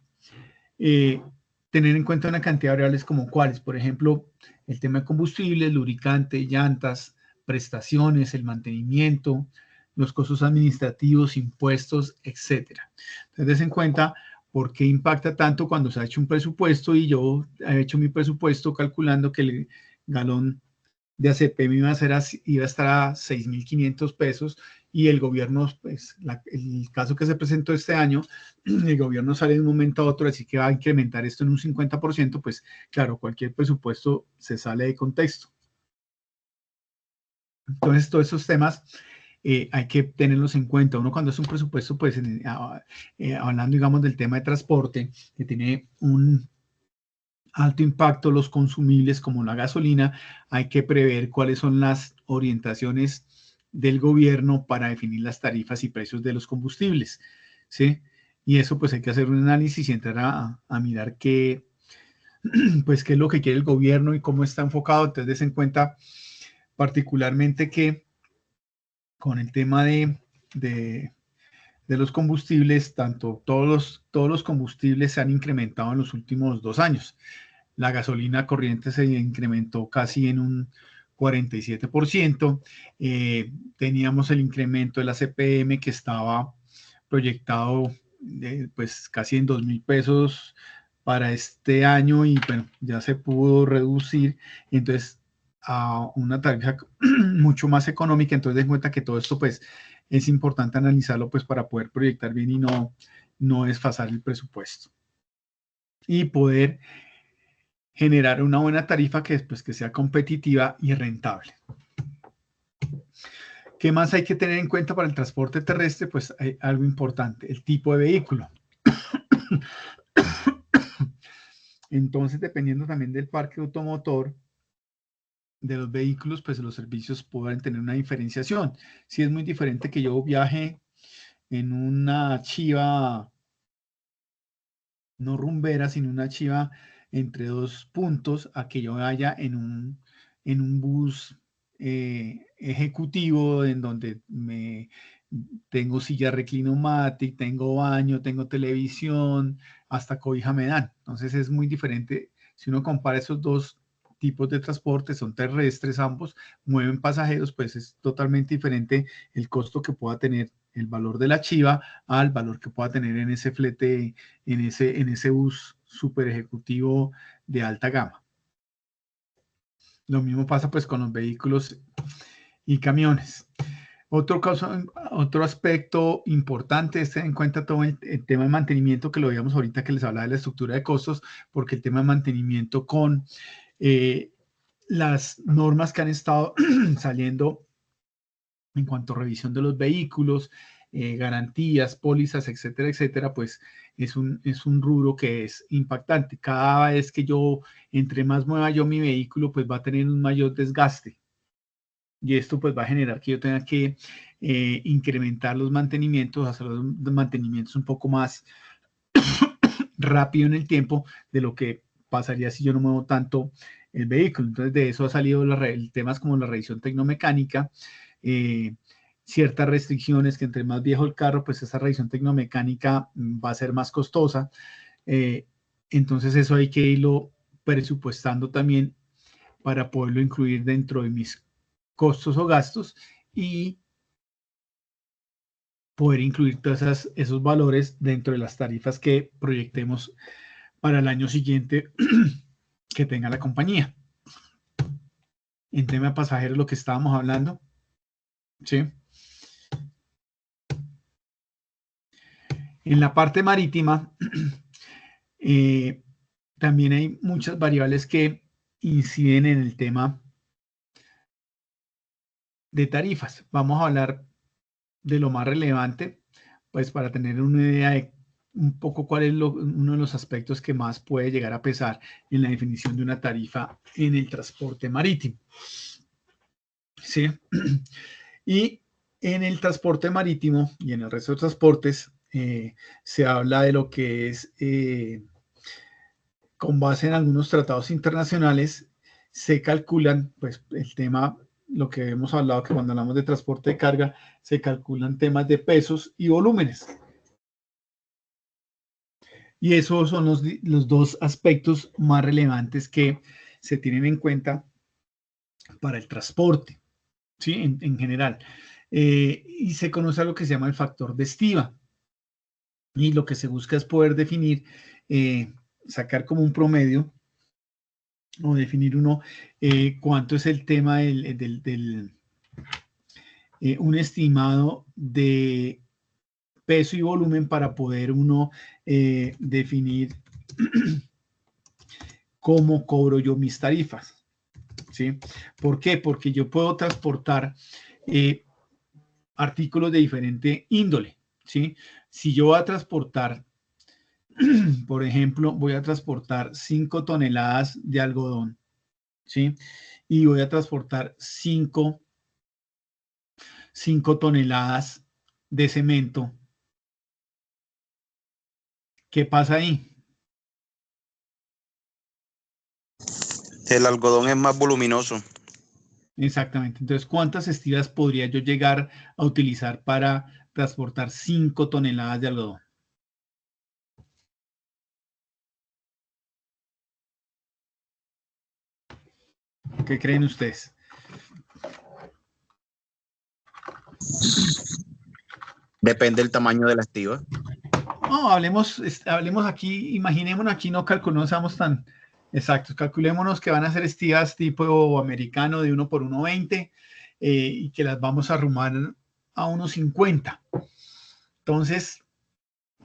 [SPEAKER 1] tener en cuenta una cantidad de variables como cuáles, por ejemplo, el tema de combustible, lubricante, llantas, prestaciones, el mantenimiento, los costos administrativos, impuestos, etcétera. Entonces, des en cuenta por qué impacta tanto cuando se ha hecho un presupuesto y yo he hecho mi presupuesto calculando que el galón de ACP iba a estar a 6.500 pesos y el gobierno, pues el caso que se presentó este año, el gobierno sale de un momento a otro, así que va a incrementar esto en un 50%, pues claro, cualquier presupuesto se sale de contexto. Entonces, todos esos temas hay que tenerlos en cuenta. Uno cuando es un presupuesto, pues hablando, digamos, del tema de transporte, que tiene un alto impacto, los consumibles como la gasolina, hay que prever cuáles son las orientaciones del gobierno para definir las tarifas y precios de los combustibles, ¿sí? Y eso pues hay que hacer un análisis y entrar a mirar qué es lo que quiere el gobierno y cómo está enfocado. Entonces, des en cuenta particularmente que con el tema de los combustibles, todos los combustibles se han incrementado en los últimos 2 años. La gasolina corriente se incrementó casi en un 47%. Teníamos el incremento de la CPM que estaba proyectado pues casi en 2.000 pesos para este año y bueno, ya se pudo reducir. Entonces, a una tarifa mucho más económica. Entonces, den cuenta que todo esto pues es importante analizarlo pues para poder proyectar bien y no desfasar el presupuesto. Y poder generar una buena tarifa que sea competitiva y rentable. ¿Qué más hay que tener en cuenta para el transporte terrestre? Pues hay algo importante, el tipo de vehículo. Entonces, dependiendo también del parque automotor de los vehículos, pues los servicios pueden tener una diferenciación. Si es muy diferente que yo viaje en una Chiva, no rumbera, sino una Chiva entre dos puntos, a que yo vaya en un bus ejecutivo en donde tengo silla reclinomatic, tengo baño, tengo televisión, hasta cobija me dan. Entonces es muy diferente. Si uno compara esos dos tipos de transporte, son terrestres ambos, mueven pasajeros, pues es totalmente diferente el costo que pueda tener el valor de la Chiva al valor que pueda tener en ese flete, en ese bus super ejecutivo de alta gama. Lo mismo pasa pues con los vehículos y camiones. Otro aspecto importante es tener en cuenta todo el tema de mantenimiento, que lo veíamos ahorita que les hablaba de la estructura de costos, porque el tema de mantenimiento con las normas que han estado saliendo en cuanto a revisión de los vehículos, garantías, pólizas, etcétera, etcétera, pues es un rubro que es impactante. Cada vez que yo, entre más mueva yo mi vehículo, pues va a tener un mayor desgaste. Y esto pues va a generar que yo tenga que incrementar los mantenimientos, hacer los mantenimientos un poco más rápido en el tiempo de lo que pasaría si yo no muevo tanto el vehículo. Entonces de eso ha salido temas como la revisión tecnomecánica, ciertas restricciones, que entre más viejo el carro, pues esa revisión tecnomecánica va a ser más costosa. Entonces eso hay que irlo presupuestando también para poderlo incluir dentro de mis costos o gastos y poder incluir todos esos valores dentro de las tarifas que proyectemos para el año siguiente que tenga la compañía. En tema de pasajeros, lo que estábamos hablando, ¿sí? En la parte marítima, también hay muchas variables que inciden en el tema de tarifas. Vamos a hablar de lo más relevante, pues para tener una idea de un poco cuál es uno de los aspectos que más puede llegar a pesar en la definición de una tarifa en el transporte marítimo. ¿Sí? Y en el transporte marítimo y en el resto de transportes se habla de lo que es, con base en algunos tratados internacionales, se calculan, pues el tema, lo que hemos hablado, que cuando hablamos de transporte de carga, se calculan temas de pesos y volúmenes. Y esos son los dos aspectos más relevantes que se tienen en cuenta para el transporte, ¿sí? En general. Y se conoce algo que se llama el factor de estiva. Y lo que se busca es poder definir, sacar como un promedio o definir cuánto es el tema un estimado de peso y volumen para poder uno definir cómo cobro yo mis tarifas, ¿sí? ¿Por qué? Porque yo puedo transportar artículos de diferente índole, ¿sí? Si yo voy a transportar, por ejemplo, voy a transportar 5 toneladas de algodón, ¿sí? Y voy a transportar 5 toneladas de cemento. ¿Qué pasa ahí?
[SPEAKER 6] El algodón es más voluminoso.
[SPEAKER 1] Exactamente. Entonces, ¿cuántas estivas podría yo llegar a utilizar para transportar 5 toneladas de algodón? ¿Qué creen ustedes?
[SPEAKER 6] Depende del tamaño de la estiva.
[SPEAKER 1] No, hablemos aquí, imaginémonos aquí, no calculemos, seamos tan exactos, calculémonos que van a ser estivas tipo americano de 1 por 1.20 y que las vamos a arrumar a 1.50. Entonces,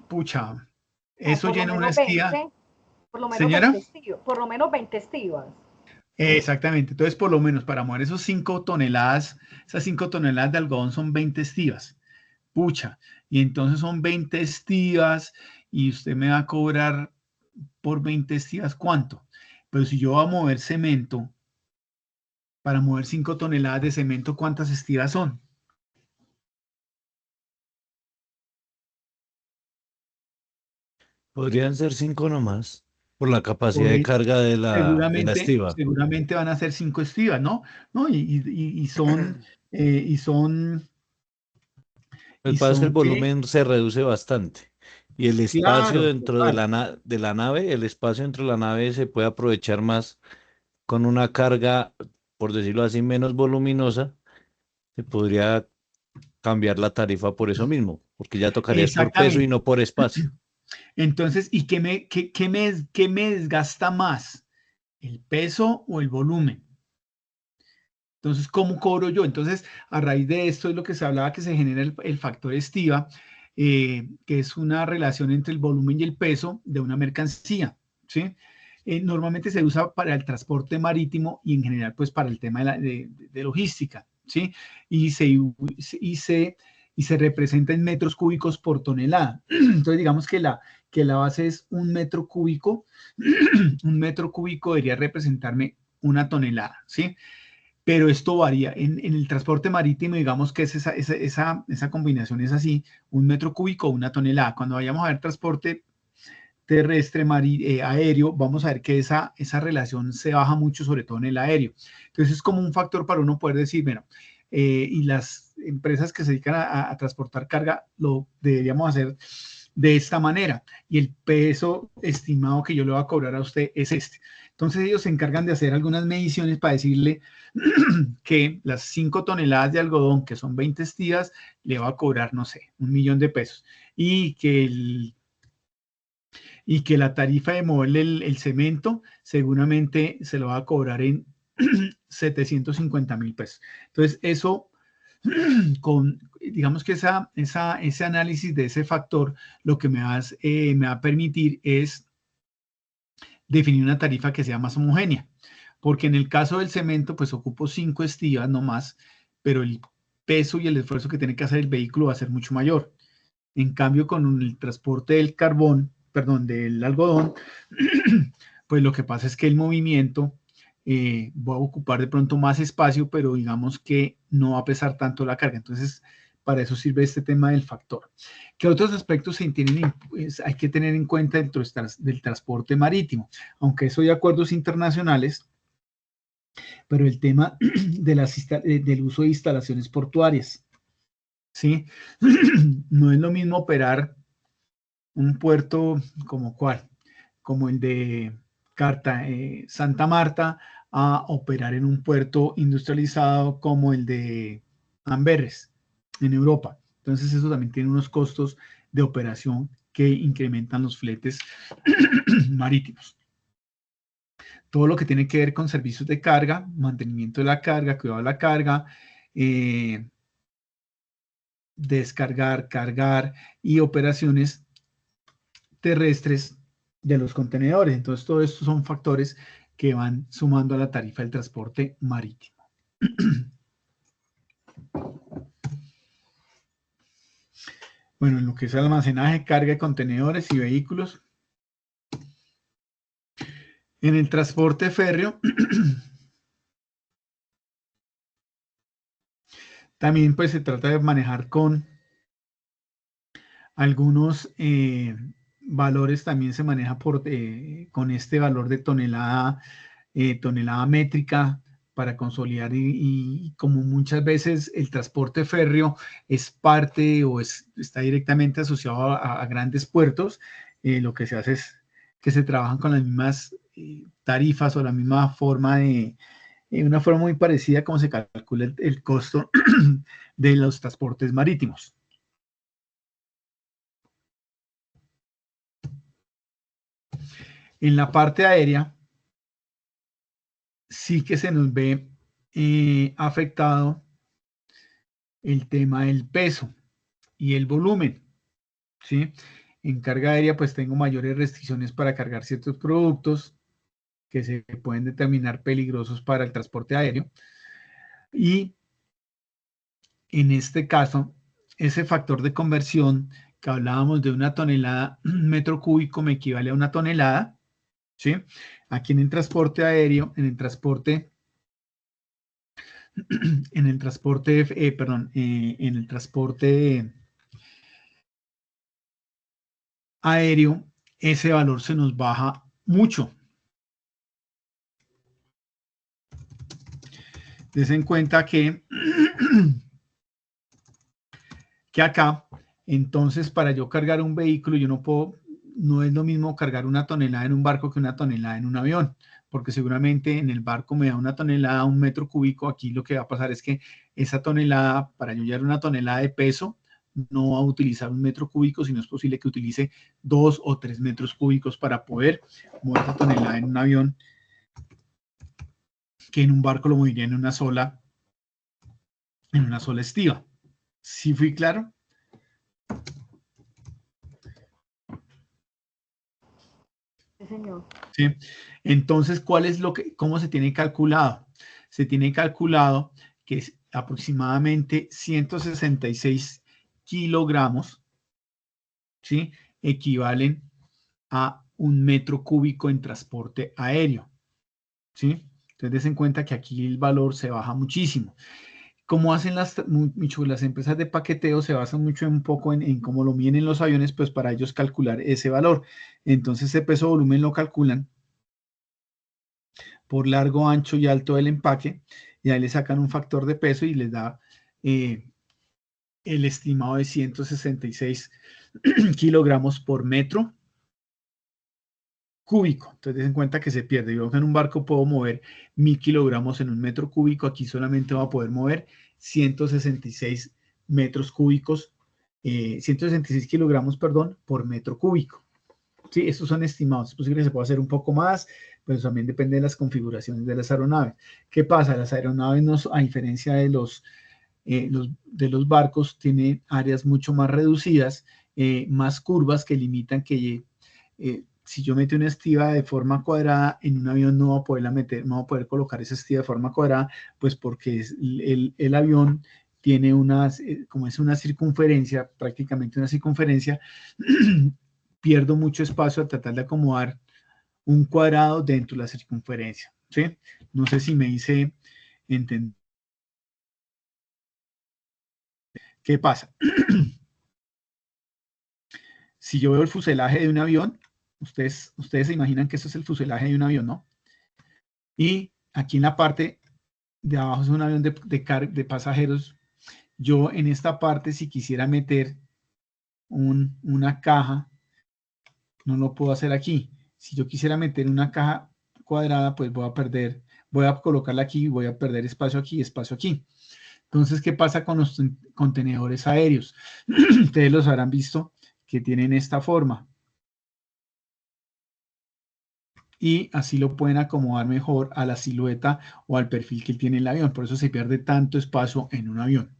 [SPEAKER 1] pucha, eso llena una estiva.
[SPEAKER 3] Por lo menos
[SPEAKER 1] ¿Señora?
[SPEAKER 3] 20 estivas. Por lo menos 20 estivas.
[SPEAKER 1] Exactamente. Entonces, por lo menos para mover esos 5 toneladas, esas 5 toneladas de algodón son 20 estivas. Pucha. Y entonces son 20 estivas y usted me va a cobrar por 20 estivas, ¿cuánto? Pero si yo voy a mover cemento, para mover 5 toneladas de cemento, ¿cuántas estivas son?
[SPEAKER 5] Podrían ser 5 nomás, por la capacidad de
[SPEAKER 1] Pues,
[SPEAKER 5] carga de la estiva.
[SPEAKER 1] seguramente van a ser 5 estivas, ¿no? ¿No? Y son, y son,
[SPEAKER 5] Lo que
[SPEAKER 1] y
[SPEAKER 5] pasa es que el
[SPEAKER 1] son, ¿qué?
[SPEAKER 5] volumen se reduce bastante y el espacio
[SPEAKER 1] Claro,
[SPEAKER 5] dentro de
[SPEAKER 1] total.
[SPEAKER 5] de la nave, el espacio dentro de la nave se puede aprovechar más con una carga, por decirlo así, menos voluminosa. Se podría cambiar la tarifa por eso mismo, porque ya tocaría es por peso y
[SPEAKER 1] Exactamente.
[SPEAKER 5] no por espacio.
[SPEAKER 1] Entonces, ¿y qué me desgasta más? ¿El peso o el volumen? Entonces, ¿cómo cobro yo? Entonces, a raíz de esto es lo que se hablaba que se genera el factor estiva, que es una relación entre el volumen y el peso de una mercancía, ¿sí? Normalmente se usa para el transporte marítimo y en general, pues, para el tema de logística, ¿sí? Y y, se, y se representa en metros cúbicos por tonelada. Entonces, digamos que la base es un metro cúbico. Un metro cúbico debería representarme una tonelada, ¿sí? Pero esto varía. En el transporte marítimo, digamos que es esa combinación es así, un metro cúbico o una tonelada. Cuando vayamos a ver transporte terrestre, aéreo, vamos a ver que esa relación se baja mucho, sobre todo en el aéreo. Entonces es como un factor para uno poder decir, bueno, y las empresas que se dedican a transportar carga lo deberíamos hacer de esta manera y el peso estimado que yo le voy a cobrar a usted es este. Entonces ellos se encargan de hacer algunas mediciones para decirle que las 5 toneladas de algodón, que son 20 estías, le va a cobrar, no sé, 1.000.000 de pesos. Y que la tarifa de moverle el cemento seguramente se lo va a cobrar en 750.000 pesos. Entonces, eso, digamos que ese análisis de ese factor, lo que me va a permitir es definir una tarifa que sea más homogénea. Porque en el caso del cemento, pues ocupo 5 estivas nomás, pero el peso y el esfuerzo que tiene que hacer el vehículo va a ser mucho mayor. En cambio, con el transporte del carbón, perdón, del algodón, pues lo que pasa es que el movimiento va a ocupar de pronto más espacio, pero digamos que no va a pesar tanto la carga. Entonces, para eso sirve este tema del factor. ¿Qué otros aspectos pues, hay que tener en cuenta dentro del transporte marítimo? Aunque eso hay acuerdos internacionales, pero el tema del uso de instalaciones portuarias, ¿sí? No es lo mismo operar un puerto como cuál, como el de Santa Marta, a operar en un puerto industrializado como el de Amberes, en Europa. Entonces eso también tiene unos costos de operación que incrementan los fletes marítimos. Todo lo que tiene que ver con servicios de carga, mantenimiento de la carga, cuidado de la carga, descargar, cargar y operaciones terrestres de los contenedores. Entonces, todo esto son factores que van sumando a la tarifa del transporte marítimo. Bueno, en lo que es el almacenaje, carga de contenedores y vehículos. En el transporte férreo, también pues se trata de manejar con algunos valores, también se maneja con este valor de tonelada métrica para consolidar y como muchas veces el transporte férreo es parte o está directamente asociado a grandes puertos, lo que se hace es que se trabajan con las mismas tarifas o la misma forma una forma muy parecida a cómo se calcula el costo de los transportes marítimos. En la parte aérea, sí que se nos ve afectado el tema del peso y el volumen, ¿sí? En carga aérea, pues tengo mayores restricciones para cargar ciertos productos, que se pueden determinar peligrosos para el transporte aéreo. Y en este caso, ese factor de conversión que hablábamos de 1 tonelada, metro cúbico me equivale a 1 tonelada, ¿sí? Aquí en el transporte aéreo, en el transporte aéreo, ese valor se nos baja mucho. Des en cuenta que acá, entonces, para yo cargar un vehículo, yo no puedo, no es lo mismo cargar 1 tonelada en un barco que 1 tonelada en un avión, porque seguramente en el barco me da 1 tonelada, 1 metro cúbico. Aquí lo que va a pasar es que esa tonelada, para yo llevar 1 tonelada de peso, no va a utilizar 1 metro cúbico, sino es posible que utilice 2 o 3 metros cúbicos para poder mover esa tonelada en un avión, que en un barco lo movería en una sola estiba. ¿Sí fui claro?
[SPEAKER 3] Sí, señor.
[SPEAKER 1] ¿Sí? Entonces, ¿cómo se tiene calculado? Se tiene calculado que es aproximadamente 166 kilogramos, ¿sí? Equivalen a 1 metro cúbico en transporte aéreo, ¿sí? Entonces, des en cuenta que aquí el valor se baja muchísimo. Como hacen las empresas de paqueteo, se basan mucho un poco en cómo lo miden los aviones, pues para ellos calcular ese valor. Entonces, ese peso volumen lo calculan por largo, ancho y alto del empaque, y ahí le sacan un factor de peso y les da el estimado de 166 kilogramos por metro cúbico. Entonces, den en cuenta que se pierde. Yo en un barco puedo mover 1000 kilogramos en 1 metro cúbico, aquí solamente va a poder mover 166 metros cúbicos, 166 kilogramos, perdón, por metro cúbico. Sí, estos son estimados. Es posible que se pueda hacer un poco más, pero también depende de las configuraciones de las aeronaves. ¿Qué pasa? Las aeronaves, a diferencia de los barcos, tienen áreas mucho más reducidas, más curvas que limitan que si yo meto una estiba de forma cuadrada en un avión, no voy a poderla meter, no voy a poder colocar esa estiba de forma cuadrada, pues porque el avión tiene como es una circunferencia, prácticamente una circunferencia, pierdo mucho espacio al tratar de acomodar un cuadrado dentro de la circunferencia, ¿sí? No sé si me hice entender. ¿Qué pasa? Si yo veo el fuselaje de un avión, ustedes se imaginan que eso es el fuselaje de un avión, ¿no? Y aquí en la parte de abajo es un avión de pasajeros. Yo en esta parte, si quisiera meter una caja, no lo puedo hacer aquí. Si yo quisiera meter una caja cuadrada, pues voy a colocarla aquí y voy a perder espacio aquí y espacio aquí. Entonces, ¿qué pasa con los contenedores aéreos? Ustedes los habrán visto que tienen esta forma. Y así lo pueden acomodar mejor a la silueta o al perfil que tiene el avión. Por eso se pierde tanto espacio en un avión.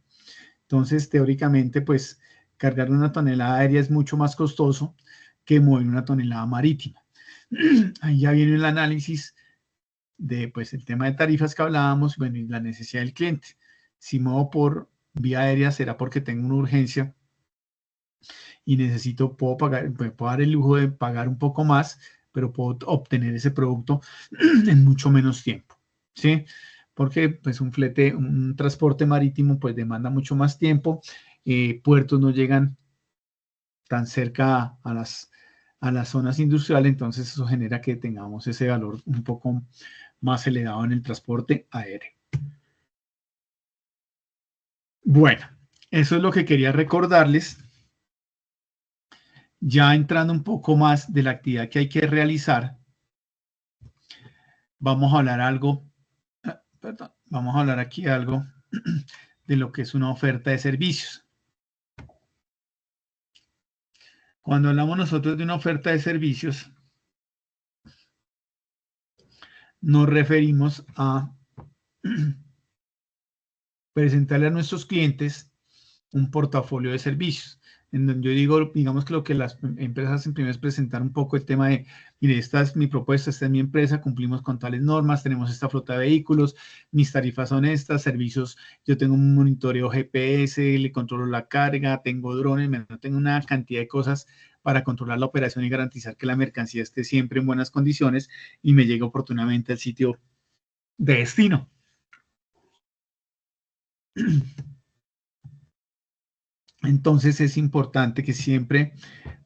[SPEAKER 1] Entonces, teóricamente, pues, cargar 1 tonelada aérea es mucho más costoso que mover 1 tonelada marítima. Ahí ya viene el análisis de, pues, el tema de tarifas que hablábamos, bueno, y la necesidad del cliente. Si muevo por vía aérea será porque tengo una urgencia y puedo dar el lujo de pagar un poco más, pero puedo obtener ese producto en mucho menos tiempo, ¿sí? Porque pues un transporte marítimo pues demanda mucho más tiempo, puertos no llegan tan cerca a las zonas industriales, entonces eso genera que tengamos ese valor un poco más elevado en el transporte aéreo. Bueno, eso es lo que quería recordarles. Ya entrando un poco más de la actividad que hay que realizar, vamos a hablar aquí algo de lo que es una oferta de servicios. Cuando hablamos nosotros de una oferta de servicios, nos referimos a presentarle a nuestros clientes un portafolio de servicios. en donde yo digo, digamos que lo que las empresas hacen primero es presentar un poco el tema de, mire, esta es mi propuesta, esta es mi empresa, cumplimos con tales normas, tenemos esta flota de vehículos, mis tarifas son estas, servicios, yo tengo un monitoreo GPS, le controlo la carga, tengo drones, tengo una cantidad de cosas para controlar la operación y garantizar que la mercancía esté siempre en buenas condiciones y me llegue oportunamente al sitio de destino. Entonces es importante que siempre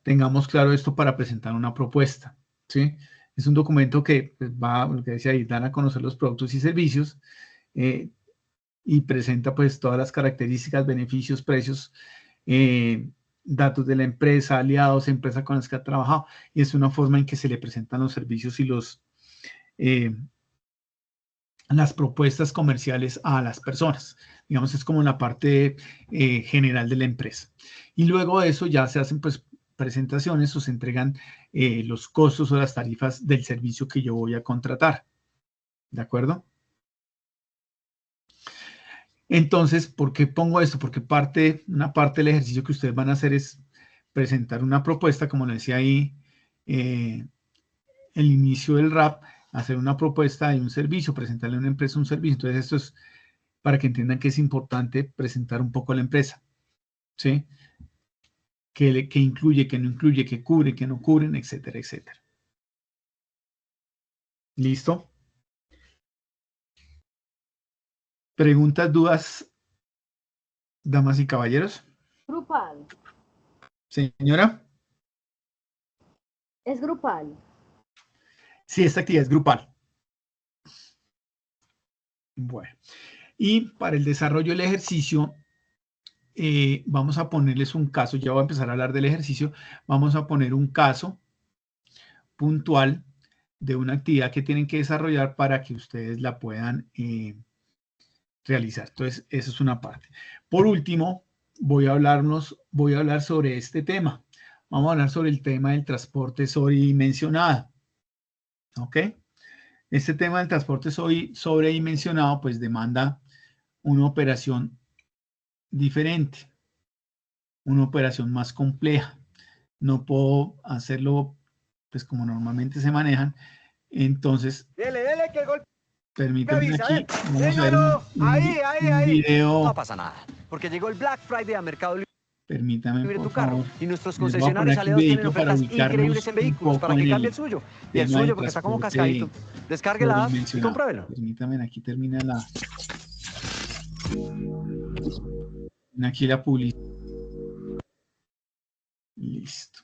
[SPEAKER 1] tengamos claro esto para presentar una propuesta, ¿sí? Es un documento que pues, va, lo que decía ahí, dar a conocer los productos y servicios y presenta pues todas las características, beneficios, precios, datos de la empresa, aliados, empresas con las que ha trabajado, y es una forma en que se le presentan los servicios y las propuestas comerciales a las personas. Digamos, es como la parte general de la empresa. Y luego de eso ya se hacen pues presentaciones o se entregan los costos o las tarifas del servicio que yo voy a contratar. ¿De acuerdo? Entonces, ¿por qué pongo esto? Porque una parte del ejercicio que ustedes van a hacer es presentar una propuesta, como le decía ahí, el inicio del RAP, hacer una propuesta de un servicio, presentarle a una empresa un servicio. Entonces, esto es para que entiendan que es importante presentar un poco a la empresa, ¿sí? Que incluye, que no incluye, que cubre, que no cubren, etcétera, etcétera. ¿Listo? ¿Preguntas, dudas, damas y caballeros?
[SPEAKER 3] Grupal.
[SPEAKER 1] Señora.
[SPEAKER 3] Es grupal.
[SPEAKER 1] Sí, esta actividad es grupal. Bueno. Y para el desarrollo del ejercicio, vamos a ponerles un caso. Ya voy a empezar a hablar del ejercicio. Vamos a poner un caso puntual de una actividad que tienen que desarrollar para que ustedes la puedan realizar. Entonces, eso es una parte. Por último, voy a hablar sobre este tema. Vamos a hablar sobre el tema del transporte sobredimensionado. ¿Ok? Este tema del transporte sobredimensionado, pues demanda una operación diferente, una operación más compleja. No puedo hacerlo, pues como normalmente se manejan. Entonces,
[SPEAKER 9] dele, que el golpe
[SPEAKER 1] permítanme
[SPEAKER 9] avisa,
[SPEAKER 1] aquí, vamos a ver un video.
[SPEAKER 9] No pasa nada, porque llegó el Black Friday a Mercado Libre.
[SPEAKER 1] Permítame, por
[SPEAKER 9] Tu carro
[SPEAKER 1] favor.
[SPEAKER 9] y nuestros
[SPEAKER 1] Les voy a poner
[SPEAKER 9] concesionarios
[SPEAKER 1] aquí un
[SPEAKER 9] aliados tienen
[SPEAKER 1] videito para
[SPEAKER 9] ofertas increíbles
[SPEAKER 1] ubicarnos
[SPEAKER 9] en
[SPEAKER 1] un
[SPEAKER 9] vehículos
[SPEAKER 1] poco
[SPEAKER 9] para que
[SPEAKER 1] en
[SPEAKER 9] cambie
[SPEAKER 1] el
[SPEAKER 9] el suyo y el
[SPEAKER 1] tema
[SPEAKER 9] suyo
[SPEAKER 1] del
[SPEAKER 9] porque está como
[SPEAKER 1] transporte
[SPEAKER 9] cascadito. Descargue la app y
[SPEAKER 1] sobredimensionado.
[SPEAKER 9] compruébelo.
[SPEAKER 1] Permítame, aquí termina aquí la publicidad. Listo.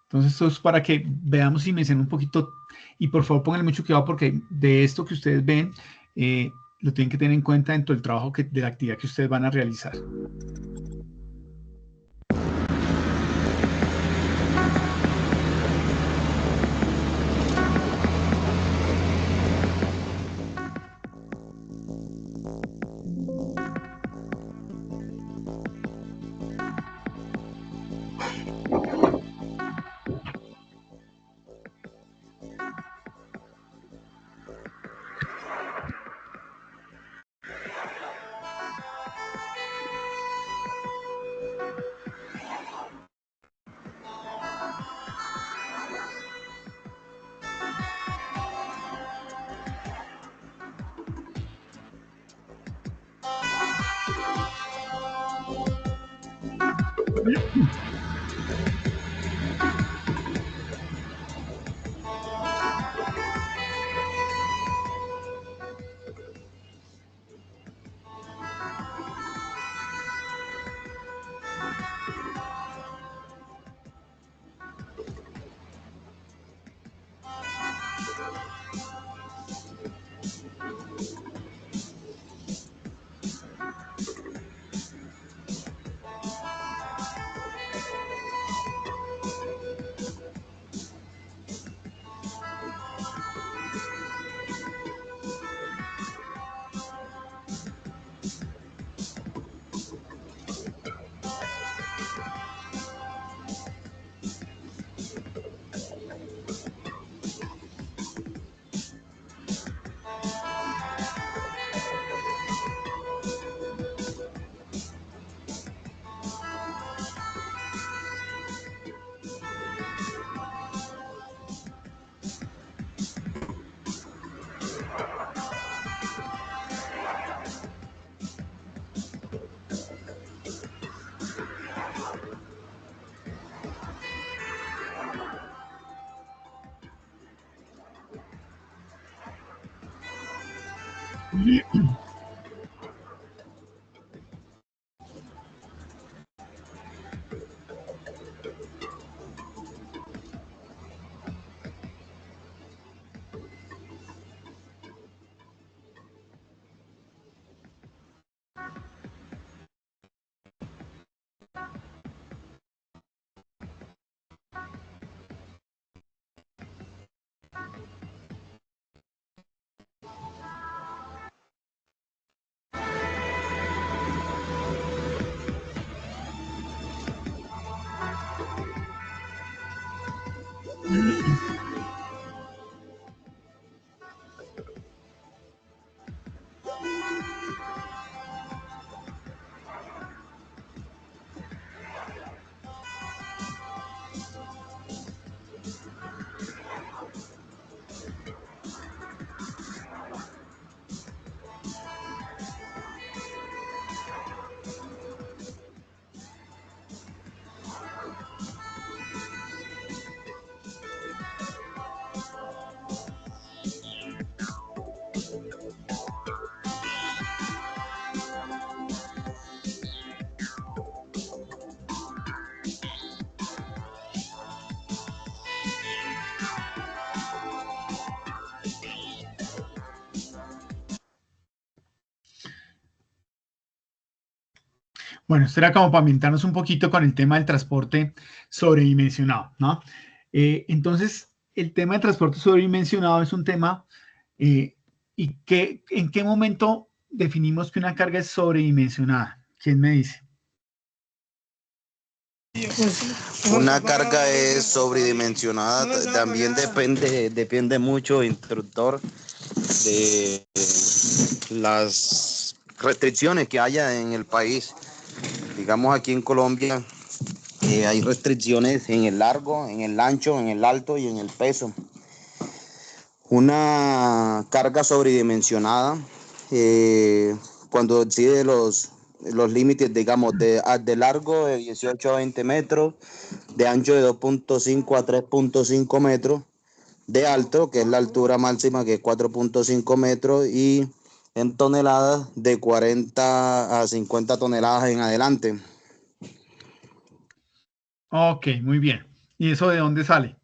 [SPEAKER 1] Entonces, esto es para que veamos y mencionen un poquito, y por favor pónganle mucho cuidado porque de esto que ustedes ven, lo tienen que tener en cuenta dentro del trabajo de la actividad que ustedes van a realizar. Bueno, esto era como para ambientarnos un poquito con el tema del transporte sobredimensionado, ¿no? Entonces, el tema del transporte sobredimensionado es un tema, ¿y en qué momento definimos que una carga es sobredimensionada? ¿Quién me dice?
[SPEAKER 6] Una carga es sobredimensionada, también depende mucho, instructor, de las restricciones que haya en el país. Digamos, aquí en Colombia hay restricciones en el largo, en el ancho, en el alto y en el peso. Una carga sobredimensionada, cuando excede los límites, digamos, de largo de 18 a 20 metros, de ancho de 2.5 a 3.5 metros, de alto, que es la altura máxima, que es 4.5 metros, y en toneladas de 40 a 50 toneladas en adelante.
[SPEAKER 1] Ok, muy bien. ¿Y eso de dónde sale?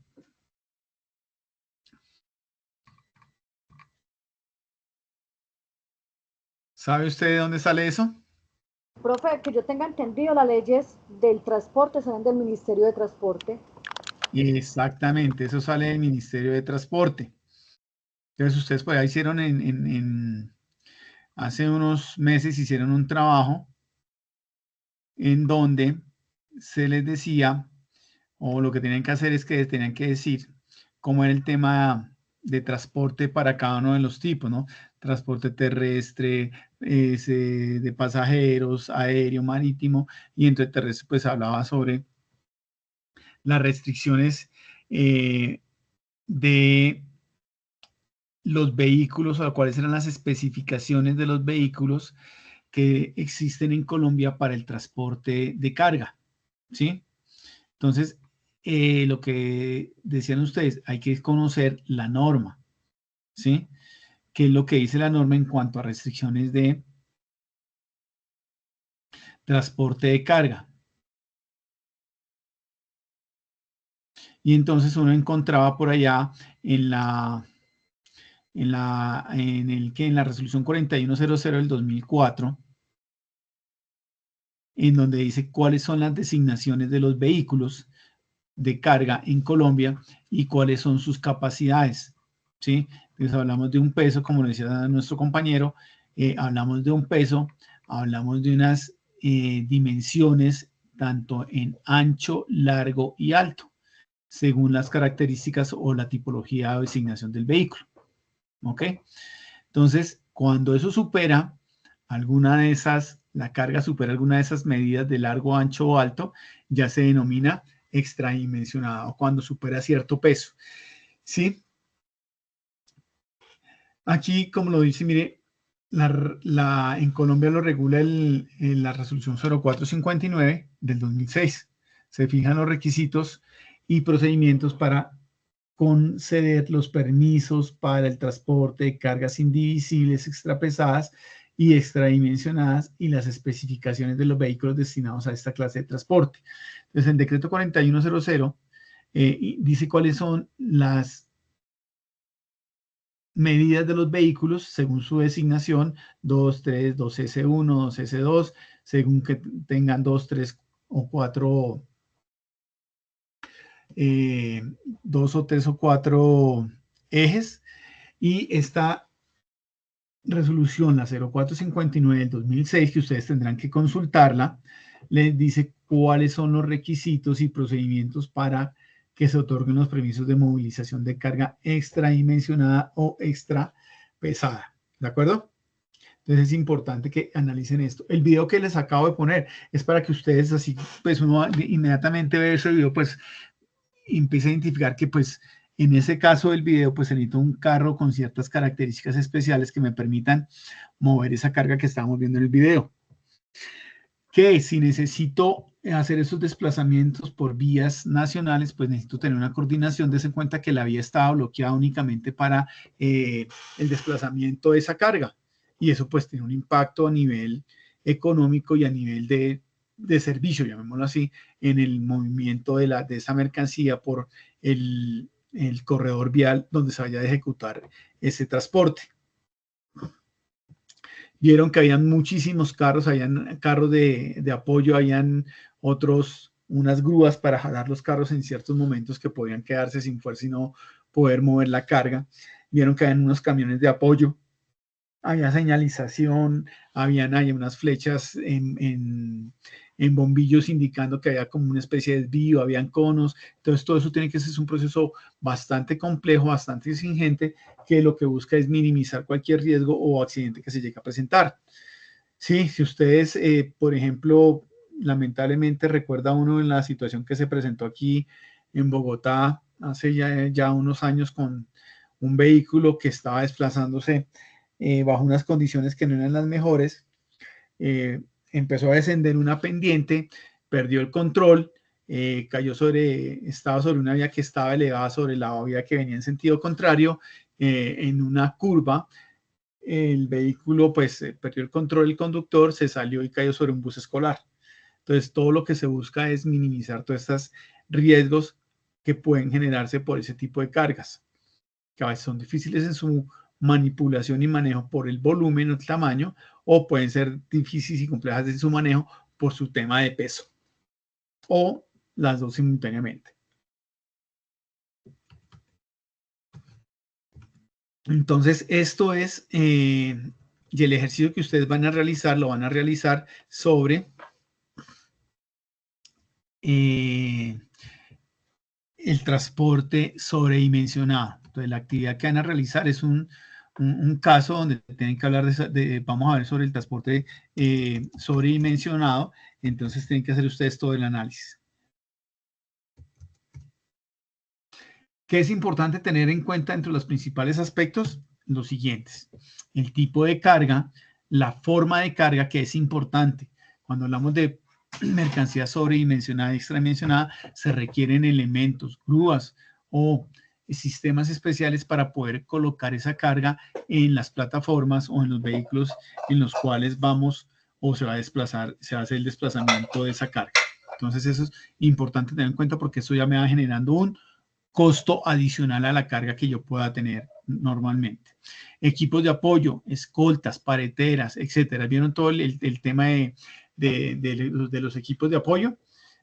[SPEAKER 1] ¿Sabe usted de dónde sale eso?
[SPEAKER 3] Profe, que yo tenga entendido, las leyes del transporte salen del Ministerio de Transporte.
[SPEAKER 1] Exactamente, eso sale del Ministerio de Transporte. Entonces, ustedes pues, hicieron hace unos meses hicieron un trabajo en donde se les decía, o lo que tenían que hacer es que tenían que decir cómo era el tema de transporte para cada uno de los tipos, ¿no? Transporte terrestre, de pasajeros, aéreo, marítimo, y entre terrestre pues hablaba sobre las restricciones de los vehículos, o cuáles eran las especificaciones de los vehículos que existen en Colombia para el transporte de carga, ¿sí? Entonces, lo que decían ustedes, hay que conocer la norma, ¿sí? ¿Qué es lo que dice la norma en cuanto a restricciones de transporte de carga? Y entonces uno encontraba por allá en la resolución 4100 del 2004, en donde dice cuáles son las designaciones de los vehículos de carga en Colombia y cuáles son sus capacidades, ¿sí? Entonces hablamos de un peso, como decía nuestro compañero, hablamos de un peso, hablamos de unas dimensiones tanto en ancho, largo y alto, según las características o la tipología o designación del vehículo, ¿ok? Entonces, cuando eso supera alguna de esas, la carga supera alguna de esas medidas de largo, ancho o alto, ya se denomina extradimensionado cuando supera cierto peso. ¿Sí? Aquí, como lo dice, mire, en Colombia lo regula la resolución 0459 del 2006. Se fijan los requisitos y procedimientos para conceder los permisos para el transporte de cargas indivisibles, extrapesadas y extradimensionadas y las especificaciones de los vehículos destinados a esta clase de transporte. Entonces, el decreto 4100 dice cuáles son las medidas de los vehículos según su designación, 2, 3, 2S1, 2S2, según que tengan 2, 3 o 4 2 o 3 o 4 ejes, y esta resolución, la 0459 del 2006, que ustedes tendrán que consultarla, les dice cuáles son los requisitos y procedimientos para que se otorguen los permisos de movilización de carga extradimensionada o extra pesada. ¿De acuerdo? Entonces es importante que analicen esto. El video que les acabo de poner es para que ustedes así, pues uno inmediatamente ve ese video, pues empieza a identificar que pues en ese caso del video pues necesito un carro con ciertas características especiales que me permitan mover esa carga que estamos viendo en el video. Que si necesito hacer esos desplazamientos por vías nacionales, pues necesito tener una coordinación. Des en cuenta que la vía estaba bloqueada únicamente para el desplazamiento de esa carga. Y eso pues tiene un impacto a nivel económico y a nivel de servicio, llamémoslo así, en el movimiento de esa mercancía por el corredor vial donde se vaya a ejecutar ese transporte. Vieron que habían muchísimos carros, habían carros de apoyo, habían unas grúas para jalar los carros en ciertos momentos que podían quedarse sin fuerza y no poder mover la carga. Vieron que habían unos camiones de apoyo, había señalización, habían unas flechas en bombillos indicando que había como una especie de desvío, habían conos. Entonces todo eso tiene que ser un proceso bastante complejo, bastante exigente, que lo que busca es minimizar cualquier riesgo o accidente que se llegue a presentar. Sí, si ustedes, por ejemplo, lamentablemente recuerda uno en la situación que se presentó aquí en Bogotá hace ya unos años con un vehículo que estaba desplazándose bajo unas condiciones que no eran las mejores, empezó a descender una pendiente, perdió el control, estaba sobre una vía que estaba elevada sobre la vía que venía en sentido contrario, en una curva. El vehículo pues perdió el control, el conductor se salió y cayó sobre un bus escolar. Entonces todo lo que se busca es minimizar todos estos riesgos que pueden generarse por ese tipo de cargas, que a veces son difíciles en su manipulación y manejo por el volumen o el tamaño, o pueden ser difíciles y complejas en su manejo por su tema de peso, o las dos simultáneamente. Entonces, esto es, y el ejercicio que ustedes van a realizar, lo van a realizar sobre el transporte sobredimensionado. Entonces, la actividad que van a realizar es un caso donde tienen que hablar vamos a ver sobre el transporte sobredimensionado. Entonces, tienen que hacer ustedes todo el análisis. ¿Qué es importante tener en cuenta entre los principales aspectos? Los siguientes: el tipo de carga, la forma de carga, que es importante. Cuando hablamos de mercancía sobredimensionada y extradimensionada, se requieren elementos, grúas o sistemas especiales para poder colocar esa carga en las plataformas o en los vehículos en los cuales vamos o se va a desplazar, se hace el desplazamiento de esa carga. Entonces eso es importante tener en cuenta porque eso ya me va generando un costo adicional a la carga que yo pueda tener normalmente. Equipos de apoyo, escoltas, pareteras, etcétera. ¿Vieron todo el tema de los equipos de apoyo?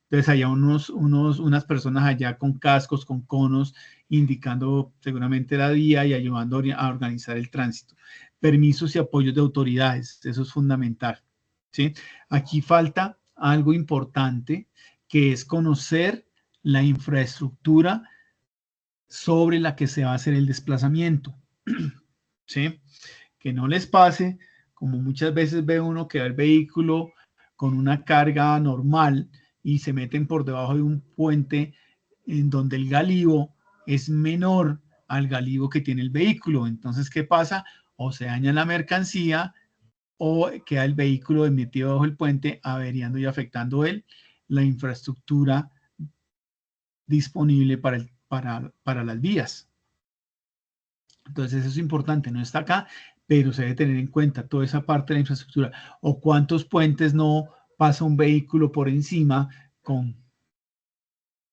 [SPEAKER 1] Entonces, había unas personas allá con cascos, con conos, indicando seguramente la vía y ayudando a organizar el tránsito. Permisos y apoyos de autoridades, eso es fundamental, ¿sí? Aquí falta algo importante, que es conocer la infraestructura sobre la que se va a hacer el desplazamiento, ¿sí? Que no les pase, como muchas veces ve uno que va el vehículo con una carga normal y se meten por debajo de un puente en donde el galivo es menor al galivo que tiene el vehículo. Entonces, ¿qué pasa? O se daña la mercancía o queda el vehículo metido bajo el puente, averiando y afectando la infraestructura disponible para las vías. Entonces eso es importante, no está acá, pero se debe tener en cuenta toda esa parte de la infraestructura, o cuántos puentes no pasa un vehículo por encima con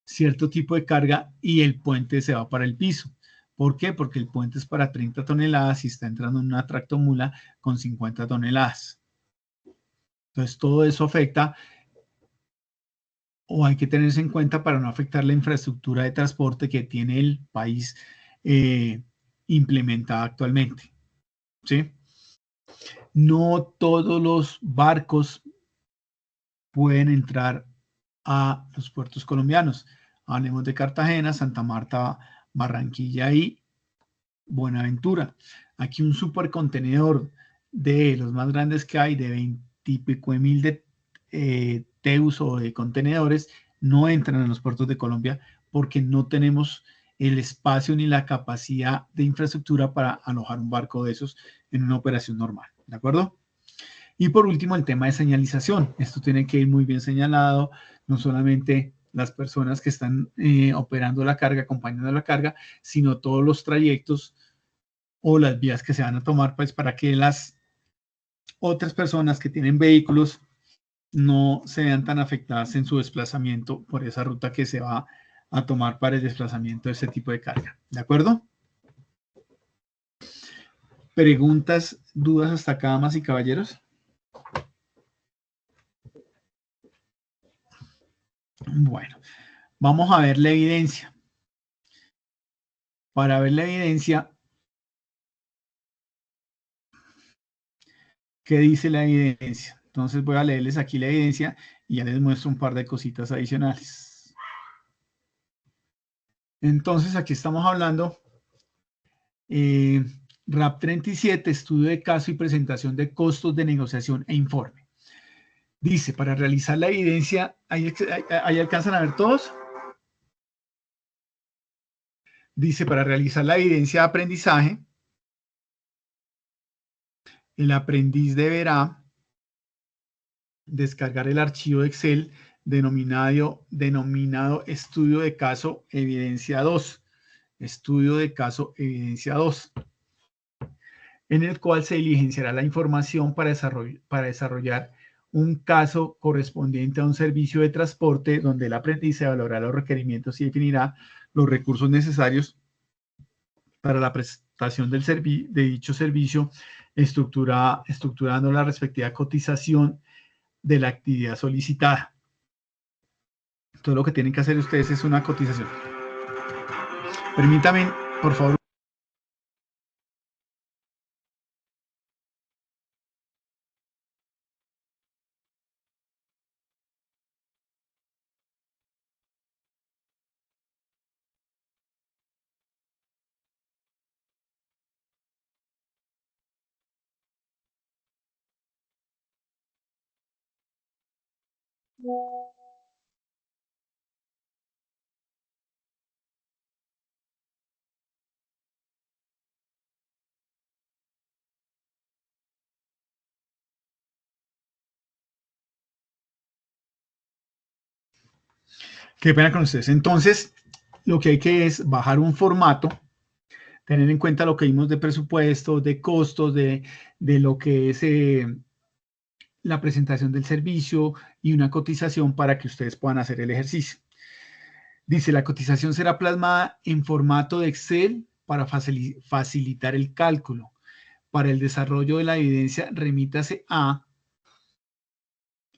[SPEAKER 1] cierto tipo de carga y el puente se va para el piso. ¿Por qué? Porque el puente es para 30 toneladas y está entrando en una tractomula con 50 toneladas. Entonces todo eso afecta, o hay que tenerse en cuenta para no afectar la infraestructura de transporte que tiene el país implementada actualmente, ¿sí? No todos los barcos pueden entrar a los puertos colombianos. Hablemos de Cartagena, Santa Marta, Barranquilla y Buenaventura. Aquí un supercontenedor de los más grandes que hay, de 20 y pico de mil de TEUs o de contenedores, no entran en los puertos de Colombia porque no tenemos el espacio ni la capacidad de infraestructura para alojar un barco de esos en una operación normal, ¿de acuerdo? Y por último, el tema de señalización. Esto tiene que ir muy bien señalado, no solamente las personas que están operando la carga, acompañando la carga, sino todos los trayectos o las vías que se van a tomar, pues, para que las otras personas que tienen vehículos no se vean tan afectadas en su desplazamiento por esa ruta que se va a tomar para el desplazamiento de ese tipo de carga. ¿De acuerdo? ¿Preguntas, dudas hasta acá, damas y caballeros? Bueno, vamos a ver la evidencia. Para ver la evidencia, ¿qué dice la evidencia? Entonces voy a leerles aquí la evidencia y ya les muestro un par de cositas adicionales. Entonces aquí estamos hablando RAP 37, estudio de caso y presentación de costos de negociación e informe. Dice, para realizar la evidencia, ¿ahí alcanzan a ver todos? Dice, para realizar la evidencia de aprendizaje, el aprendiz deberá descargar el archivo de Excel denominado estudio de caso evidencia 2. Estudio de caso evidencia 2. En el cual se diligenciará la información para desarrollar un caso correspondiente a un servicio de transporte donde el aprendiz evaluará los requerimientos y definirá los recursos necesarios para la prestación de dicho servicio, estructurando la respectiva cotización de la actividad solicitada. Todo lo que tienen que hacer ustedes es una cotización. Permítame, por favor. Qué pena con ustedes. Entonces, lo que hay que es bajar un formato, tener en cuenta lo que vimos de presupuesto, de costos, de lo que es la presentación del servicio y una cotización para que ustedes puedan hacer el ejercicio. Dice, la cotización será plasmada en formato de Excel para facilitar el cálculo. Para el desarrollo de la evidencia, remítase a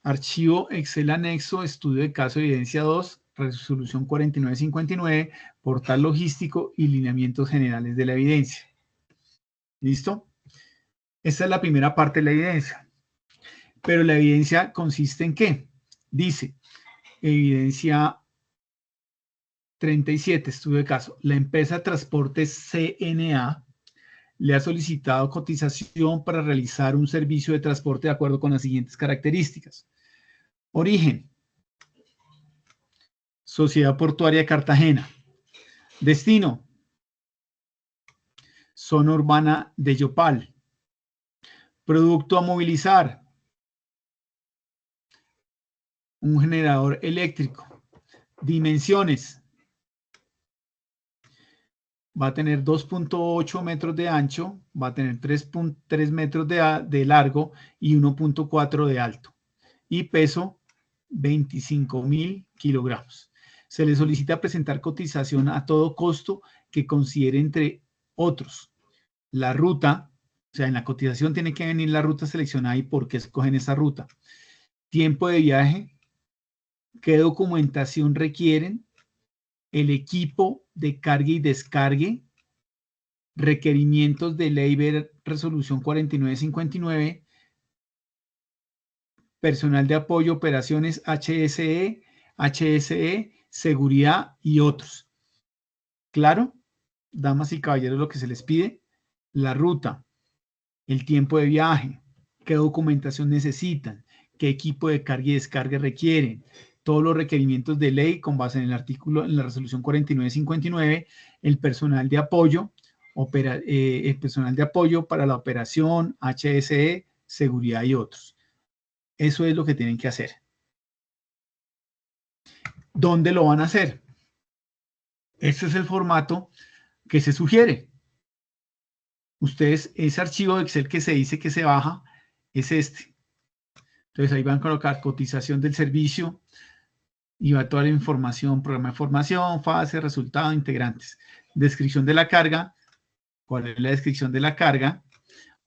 [SPEAKER 1] archivo Excel anexo, estudio de caso evidencia 2, resolución 4959, portal logístico y lineamientos generales de la evidencia. ¿Listo? Esta es la primera parte de la evidencia. Pero la evidencia consiste en ¿qué? Dice, evidencia 37, estudio de caso. La empresa Transportes CNA le ha solicitado cotización para realizar un servicio de transporte de acuerdo con las siguientes características. Origen. Sociedad Portuaria de Cartagena. Destino. Zona urbana de Yopal. Producto a movilizar. Un generador eléctrico. Dimensiones. Va a tener 2.8 metros de ancho, va a tener 3.3 metros de largo y 1.4 de alto. Y peso, 25.000 kilogramos. Se le solicita presentar cotización a todo costo que considere entre otros. La ruta, o sea, en la cotización tiene que venir la ruta seleccionada y por qué escogen esa ruta. Tiempo de viaje, qué documentación requieren, el equipo de carga y descargue, requerimientos de ley ver resolución 4959, personal de apoyo, operaciones HSE, seguridad y otros. ¿Claro? Damas y caballeros, lo que se les pide, la ruta, el tiempo de viaje, qué documentación necesitan, qué equipo de carga y descarga requieren, todos los requerimientos de ley con base en el artículo, en la resolución 4959, el personal de apoyo, el personal de apoyo para la operación, HSE, seguridad y otros. Eso es lo que tienen que hacer. ¿Dónde lo van a hacer? Este es el formato que se sugiere. Ustedes, ese archivo de Excel que se dice que se baja, es este. Entonces ahí van a colocar cotización del servicio y va toda la información, programa de formación, fase, resultado, integrantes. Descripción de la carga. ¿Cuál es la descripción de la carga?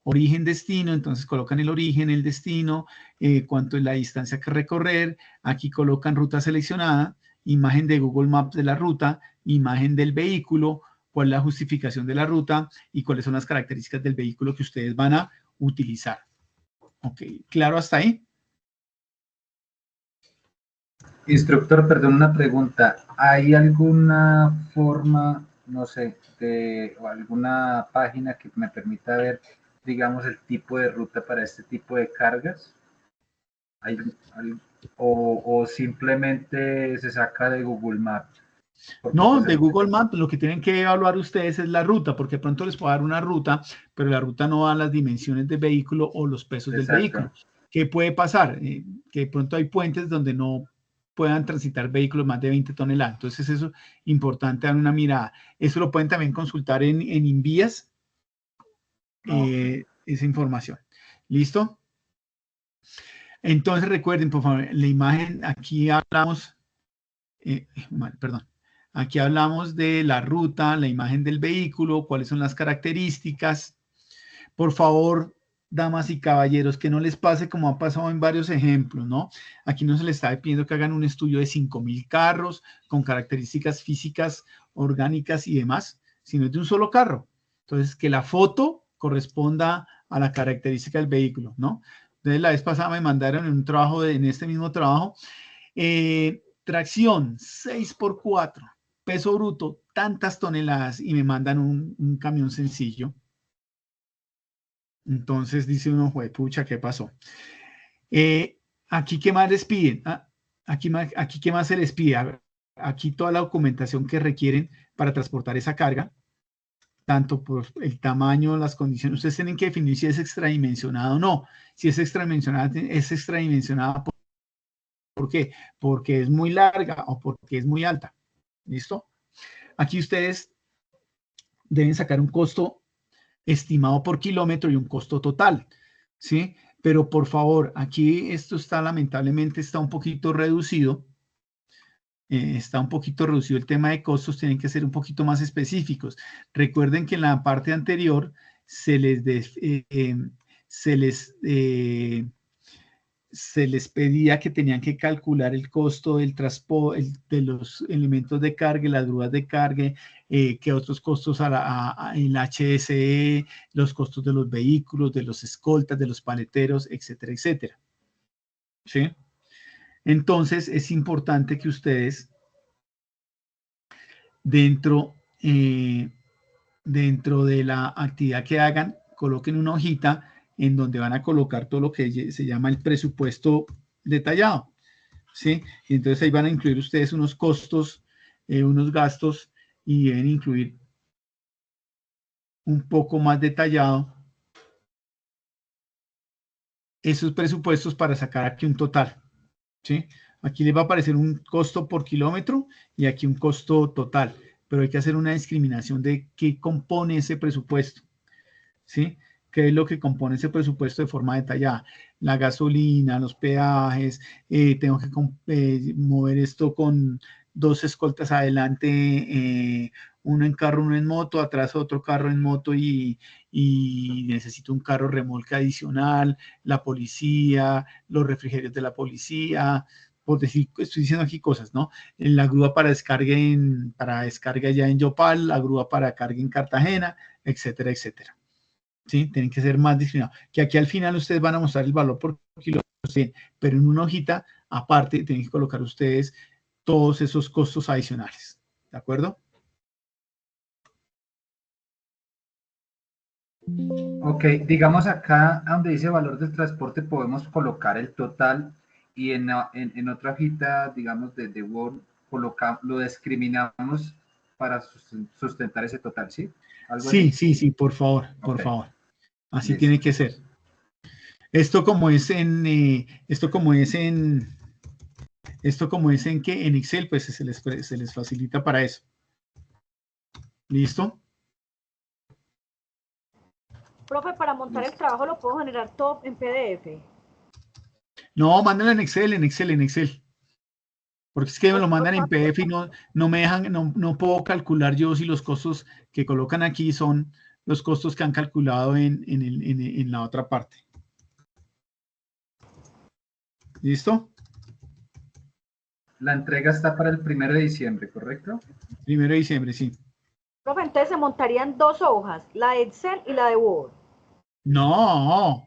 [SPEAKER 1] origen-destino, entonces colocan el origen, el destino, cuánto es la distancia que recorrer, aquí colocan ruta seleccionada, imagen de Google Maps de la ruta, imagen del vehículo, cuál es la justificación de la ruta y cuáles son las características del vehículo que ustedes van a utilizar. Ok, ¿claro hasta ahí?
[SPEAKER 4] Instructor, perdón, una pregunta. ¿Hay alguna forma, no sé, o alguna página que me permita ver, digamos, el tipo de ruta para este tipo de cargas? ¿O simplemente se saca de Google Maps? Porque,
[SPEAKER 1] No,
[SPEAKER 4] pues,
[SPEAKER 1] de Google Maps lo que tienen que evaluar ustedes es la ruta, porque de pronto les puedo dar una ruta, pero la ruta no da las dimensiones del vehículo o los pesos del
[SPEAKER 4] Exacto.
[SPEAKER 1] vehículo. ¿Qué puede pasar? Que de pronto hay puentes donde no puedan transitar vehículos más de 20 toneladas. Entonces eso es importante dar una mirada. Eso lo pueden también consultar en Invías, esa información. ¿Listo? Entonces recuerden, por favor, la imagen, aquí hablamos, perdón. Aquí hablamos de la ruta, la imagen del vehículo, cuáles son las características. Por favor, damas y caballeros, que no les pase como ha pasado en varios ejemplos, ¿no? Aquí no se les está pidiendo que hagan un estudio de 5.000 carros con características físicas, orgánicas y demás, sino de un solo carro. Entonces, que la foto corresponda a la característica del vehículo, ¿no? Entonces, la vez pasada me mandaron en un trabajo, en este mismo trabajo, tracción 6x4, peso bruto, tantas toneladas, y me mandan un camión sencillo. Entonces dice uno, pucha, ¿qué pasó? Aquí, ¿qué más les piden? Aquí, ¿qué más se les pide? A ver, aquí toda la documentación que requieren para transportar esa carga, tanto por el tamaño, las condiciones. Ustedes tienen que definir si es extradimensionado o no. Si es extradimensionada, ¿por qué? Porque es muy larga o porque es muy alta. ¿Listo? Aquí ustedes deben sacar un costo estimado por kilómetro y un costo total, ¿sí? Pero por favor, aquí esto lamentablemente está un poquito reducido. Está un poquito reducido el tema de costos, tienen que ser un poquito más específicos. Recuerden que en la parte anterior se les pedía que tenían que calcular el costo del transporte, de los elementos de carga, las grúas de carga, que otros costos el HSE, los costos de los vehículos, de los escoltas, de los paleteros, etcétera, etcétera. ¿Sí? Entonces, es importante que ustedes dentro de la actividad que hagan, coloquen una hojita en donde van a colocar todo lo que se llama el presupuesto detallado, ¿sí? Y entonces ahí van a incluir ustedes unos costos, unos gastos, y deben incluir un poco más detallado esos presupuestos para sacar aquí un total, ¿sí? Aquí les va a aparecer un costo por kilómetro y aquí un costo total, pero hay que hacer una discriminación de qué compone ese presupuesto, ¿sí? ¿Qué es lo que compone ese presupuesto de forma detallada? La gasolina, los peajes, tengo que mover esto con 2 escoltas adelante, uno en carro, uno en moto, atrás otro carro en moto y necesito un carro remolque adicional, la policía, los refrigerios de la policía, por decir, estoy diciendo aquí cosas, ¿no? La grúa para descarga ya en Yopal, la grúa para carga en Cartagena, etcétera, etcétera. ¿Sí? Tienen que ser más discriminados. Que aquí al final ustedes van a mostrar el valor por kilómetro, ¿sí? Pero en una hojita aparte tienen que colocar ustedes todos esos costos adicionales. ¿De acuerdo?
[SPEAKER 4] Ok, digamos acá donde dice valor del transporte podemos colocar el total y en otra hojita, digamos, de Word, lo discriminamos para sustentar ese total, ¿sí? ¿Algo
[SPEAKER 1] Sí,
[SPEAKER 4] así?
[SPEAKER 1] sí, por favor, por
[SPEAKER 4] Ok,
[SPEAKER 1] favor. Así
[SPEAKER 4] listo.
[SPEAKER 1] tiene que ser. Esto como es en Excel, pues se les facilita para eso. ¿Listo?
[SPEAKER 3] Profe, para montar el trabajo lo puedo generar todo en PDF.
[SPEAKER 1] No, mándenlo en Excel. Porque es que me lo mandan en PDF y no me dejan, no puedo calcular yo si los costos que colocan aquí son los costos que han calculado en la otra parte. ¿Listo?
[SPEAKER 4] La entrega está para el 1 de diciembre, ¿correcto?
[SPEAKER 1] 1 de diciembre, sí.
[SPEAKER 3] Profe, entonces se montarían 2 hojas, la de Excel y la de Word.
[SPEAKER 1] No.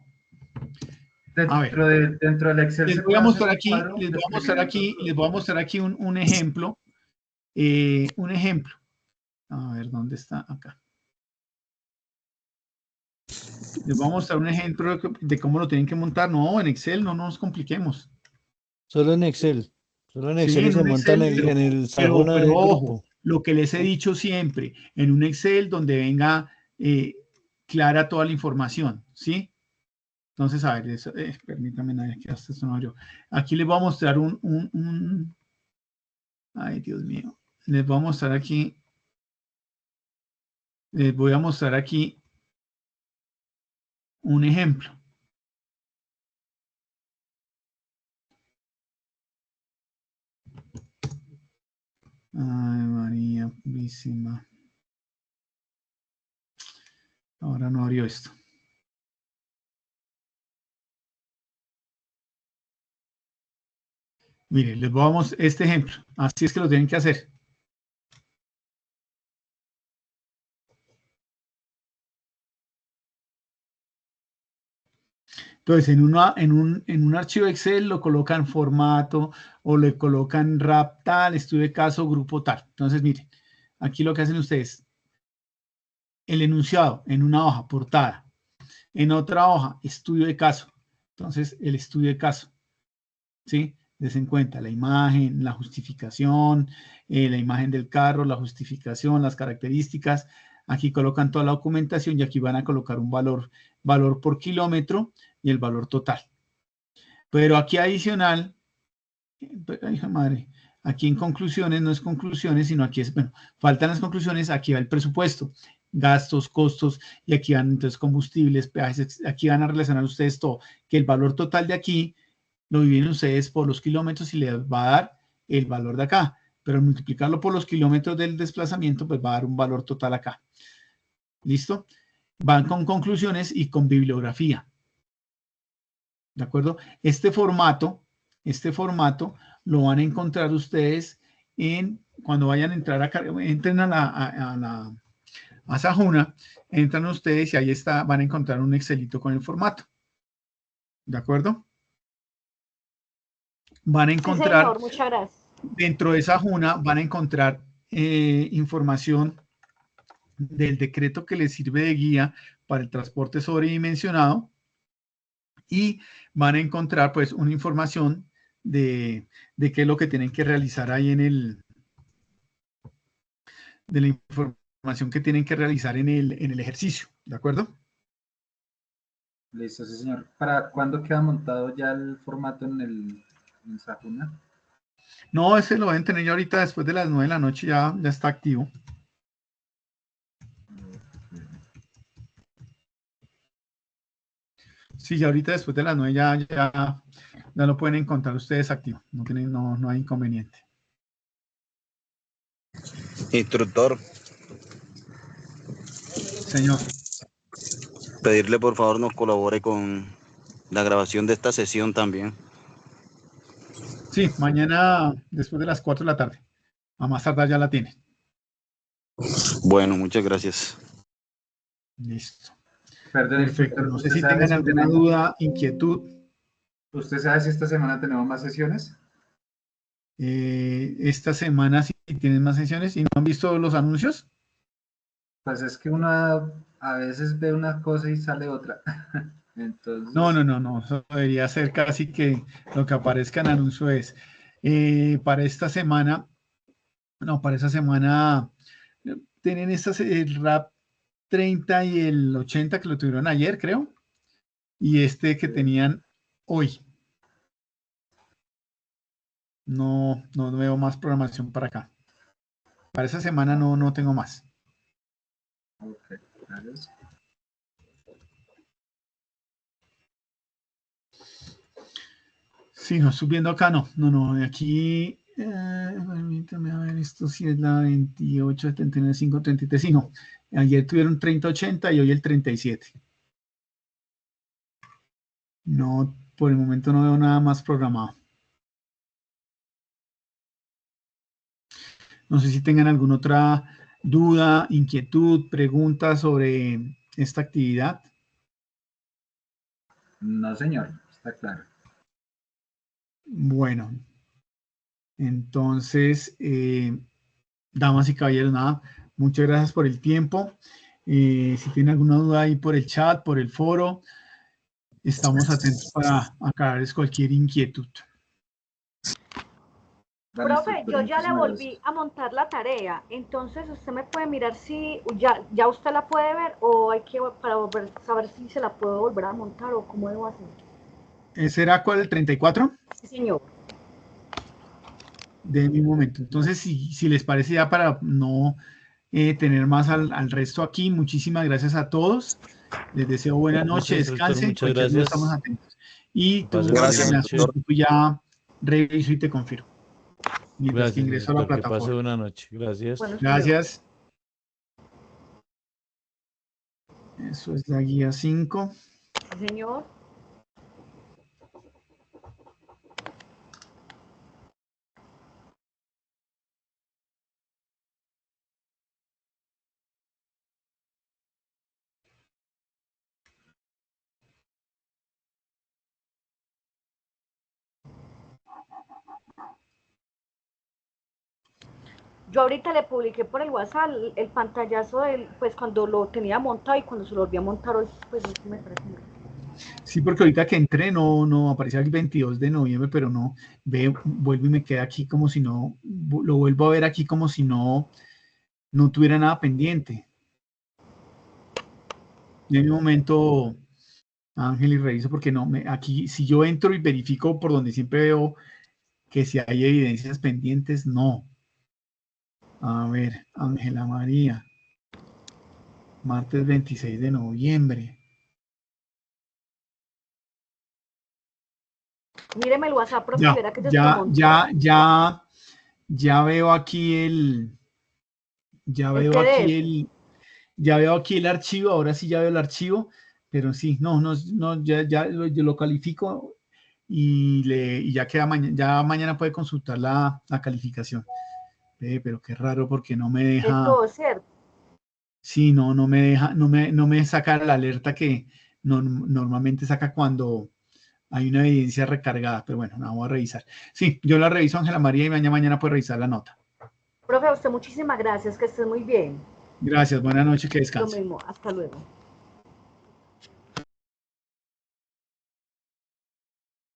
[SPEAKER 4] Dentro del Excel
[SPEAKER 1] Les
[SPEAKER 4] se
[SPEAKER 1] voy a
[SPEAKER 4] puede
[SPEAKER 1] mostrar
[SPEAKER 4] hacer
[SPEAKER 1] aquí,
[SPEAKER 4] un cuadro,
[SPEAKER 1] les voy a mostrar aquí un ejemplo. Un ejemplo. A ver, ¿dónde está? Acá. Les voy a mostrar un ejemplo de cómo lo tienen que montar. No, en Excel no nos compliquemos.
[SPEAKER 5] Solo en Excel. Solo en
[SPEAKER 1] Sí,
[SPEAKER 5] Excel y
[SPEAKER 1] en
[SPEAKER 5] se
[SPEAKER 1] un
[SPEAKER 5] montan
[SPEAKER 1] Excel,
[SPEAKER 5] en el
[SPEAKER 1] pero
[SPEAKER 5] Sajona del
[SPEAKER 1] ojo,
[SPEAKER 5] grupo.
[SPEAKER 1] lo que les he dicho siempre, en un Excel donde venga clara toda la información, ¿sí? Entonces, a ver, permítanme, que hasta esto no yo. Aquí les voy a mostrar ay, Dios mío. Les voy a mostrar aquí. Les voy a mostrar aquí un ejemplo. Ay, María Purísima. Ahora no abrió esto. Miren, les vamos este ejemplo. Así es que lo tienen que hacer. Entonces, en un archivo Excel lo colocan formato o le colocan RAP tal, estudio de caso, grupo tal. Entonces, miren, aquí lo que hacen ustedes, el enunciado en una hoja, portada. En otra hoja, estudio de caso. Entonces, el estudio de caso. ¿Sí? Des en cuenta la imagen, la justificación, la imagen del carro, la justificación, las características. Aquí colocan toda la documentación y aquí van a colocar un valor por kilómetro y el valor total. Pero aquí adicional, hija madre, aquí en conclusiones, no es conclusiones, sino aquí es, bueno, faltan las conclusiones, aquí va el presupuesto, gastos, costos, y aquí van entonces combustibles, peajes, aquí van a relacionar ustedes todo, que el valor total de aquí lo dividen ustedes por los kilómetros y les va a dar el valor de acá, pero al multiplicarlo por los kilómetros del desplazamiento, pues va a dar un valor total acá. ¿Listo? Van con conclusiones y con bibliografía. ¿De acuerdo? Este formato lo van a encontrar ustedes cuando vayan a entrar entren a Sajona, entran ustedes y ahí van a encontrar un Excelito con el formato. ¿De acuerdo? Van a encontrar,
[SPEAKER 3] sí, señor, muchas gracias.
[SPEAKER 1] Dentro de Sajona van a encontrar información del decreto que les sirve de guía para el transporte sobredimensionado y van a encontrar pues una información de qué es lo que tienen que realizar ahí de la información que tienen que realizar en el ejercicio, ¿de acuerdo?
[SPEAKER 4] Listo, sí, señor. ¿Para cuándo queda montado ya el formato en Sajona?
[SPEAKER 1] No, ese lo deben tener ya ahorita después de las 9 de la noche, ya está activo. Sí, ya ahorita después de las 9 ya lo pueden encontrar ustedes activo, no hay inconveniente.
[SPEAKER 6] Instructor.
[SPEAKER 1] Señor.
[SPEAKER 6] Pedirle por favor nos colabore con la grabación de esta sesión también.
[SPEAKER 1] Sí, mañana después de las 4 de la tarde. A más tardar ya la tiene.
[SPEAKER 6] Bueno, muchas gracias.
[SPEAKER 1] Listo.
[SPEAKER 4] Perdón,
[SPEAKER 1] Perfecto. No sé si tengan alguna duda, inquietud.
[SPEAKER 4] ¿Usted sabe si esta semana tenemos más sesiones?
[SPEAKER 1] Esta semana sí tienen más sesiones y no han visto los anuncios.
[SPEAKER 4] Pues es que uno a veces ve una cosa y sale otra. Entonces...
[SPEAKER 1] No. Eso debería ser casi que lo que aparezca en anuncio es. Para esta semana, tienen el RAP 30 y el 80 que lo tuvieron ayer, creo. Y este que tenían hoy. No veo más programación para acá. Para esa semana no tengo más.
[SPEAKER 4] Ok, gracias.
[SPEAKER 1] Sí, no, subiendo acá no. Aquí, permítame a ver, esto sí es la 28, 79, 5, 33, sí, no. Ayer tuvieron 30-80 y hoy el 37. No, por el momento no veo nada más programado. No sé si tengan alguna otra duda, inquietud, pregunta sobre esta actividad.
[SPEAKER 4] No, señor, está claro.
[SPEAKER 1] Bueno, entonces, damas y caballeros, nada, muchas gracias por el tiempo. Si tienen alguna duda ahí por el chat, por el foro, estamos atentos para aclararles cualquier inquietud.
[SPEAKER 4] Vale,
[SPEAKER 3] Profe,
[SPEAKER 4] instructor,
[SPEAKER 3] yo ya le
[SPEAKER 4] muchísimas
[SPEAKER 3] volví
[SPEAKER 4] gracias.
[SPEAKER 3] a montar la tarea, entonces usted me puede mirar si ya usted la puede ver o hay que para saber si se la puedo volver a montar o cómo debo hacer.
[SPEAKER 1] ¿Ese era cuál, el 34?
[SPEAKER 3] Sí, señor.
[SPEAKER 1] De mi momento. Entonces, si les parece ya para no tener más al resto aquí, muchísimas gracias a todos. Les deseo buena noche,
[SPEAKER 5] Gracias, doctor,
[SPEAKER 1] descansen.
[SPEAKER 5] muchas
[SPEAKER 1] Cualquier duda
[SPEAKER 5] gracias.
[SPEAKER 1] estamos atentos. Y tú,
[SPEAKER 5] Pase
[SPEAKER 6] Gracias,
[SPEAKER 5] buena
[SPEAKER 1] me
[SPEAKER 5] noche.
[SPEAKER 1] haces y ya reviso y te confirmo. Mientras que
[SPEAKER 5] Gracias,
[SPEAKER 1] ingreso a la
[SPEAKER 5] doctor, que pase
[SPEAKER 1] plataforma.
[SPEAKER 5] buena noche. Gracias.
[SPEAKER 3] Bueno,
[SPEAKER 1] Gracias. Eso es la guía 5.
[SPEAKER 3] sí, señor. Yo ahorita le publiqué por el WhatsApp el pantallazo del, pues cuando lo tenía montado y cuando se lo volví a montar hoy, pues eso me parece muy bien.
[SPEAKER 1] Sí, porque ahorita que entré no aparecía el 22 de noviembre, pero no, vuelvo y me queda aquí como si no, lo vuelvo a ver aquí como si no tuviera nada pendiente. En un momento, Ángel, y reviso porque no, aquí si yo entro y verifico por donde siempre veo que si hay evidencias pendientes, no. A ver, Ángela María, martes 26 de noviembre.
[SPEAKER 3] Míreme el WhatsApp, profe, y verá que yo se lo monté.
[SPEAKER 1] Ya veo aquí ya veo aquí el archivo, ahora sí ya veo el archivo, pero sí, ya lo califico y ya queda ya mañana puede consultar la calificación. Pero qué raro porque no me deja.
[SPEAKER 3] Es todo cierto.
[SPEAKER 1] Sí, no me deja, no me saca la alerta que normalmente saca cuando hay una evidencia recargada, pero bueno, la vamos a revisar. Sí, yo la reviso, Ángela María, y mañana puede revisar la nota.
[SPEAKER 3] Profe, a usted muchísimas gracias, que estés muy bien.
[SPEAKER 1] Gracias, buenas noches, que
[SPEAKER 3] Lo
[SPEAKER 1] descanse.
[SPEAKER 3] mismo, hasta luego.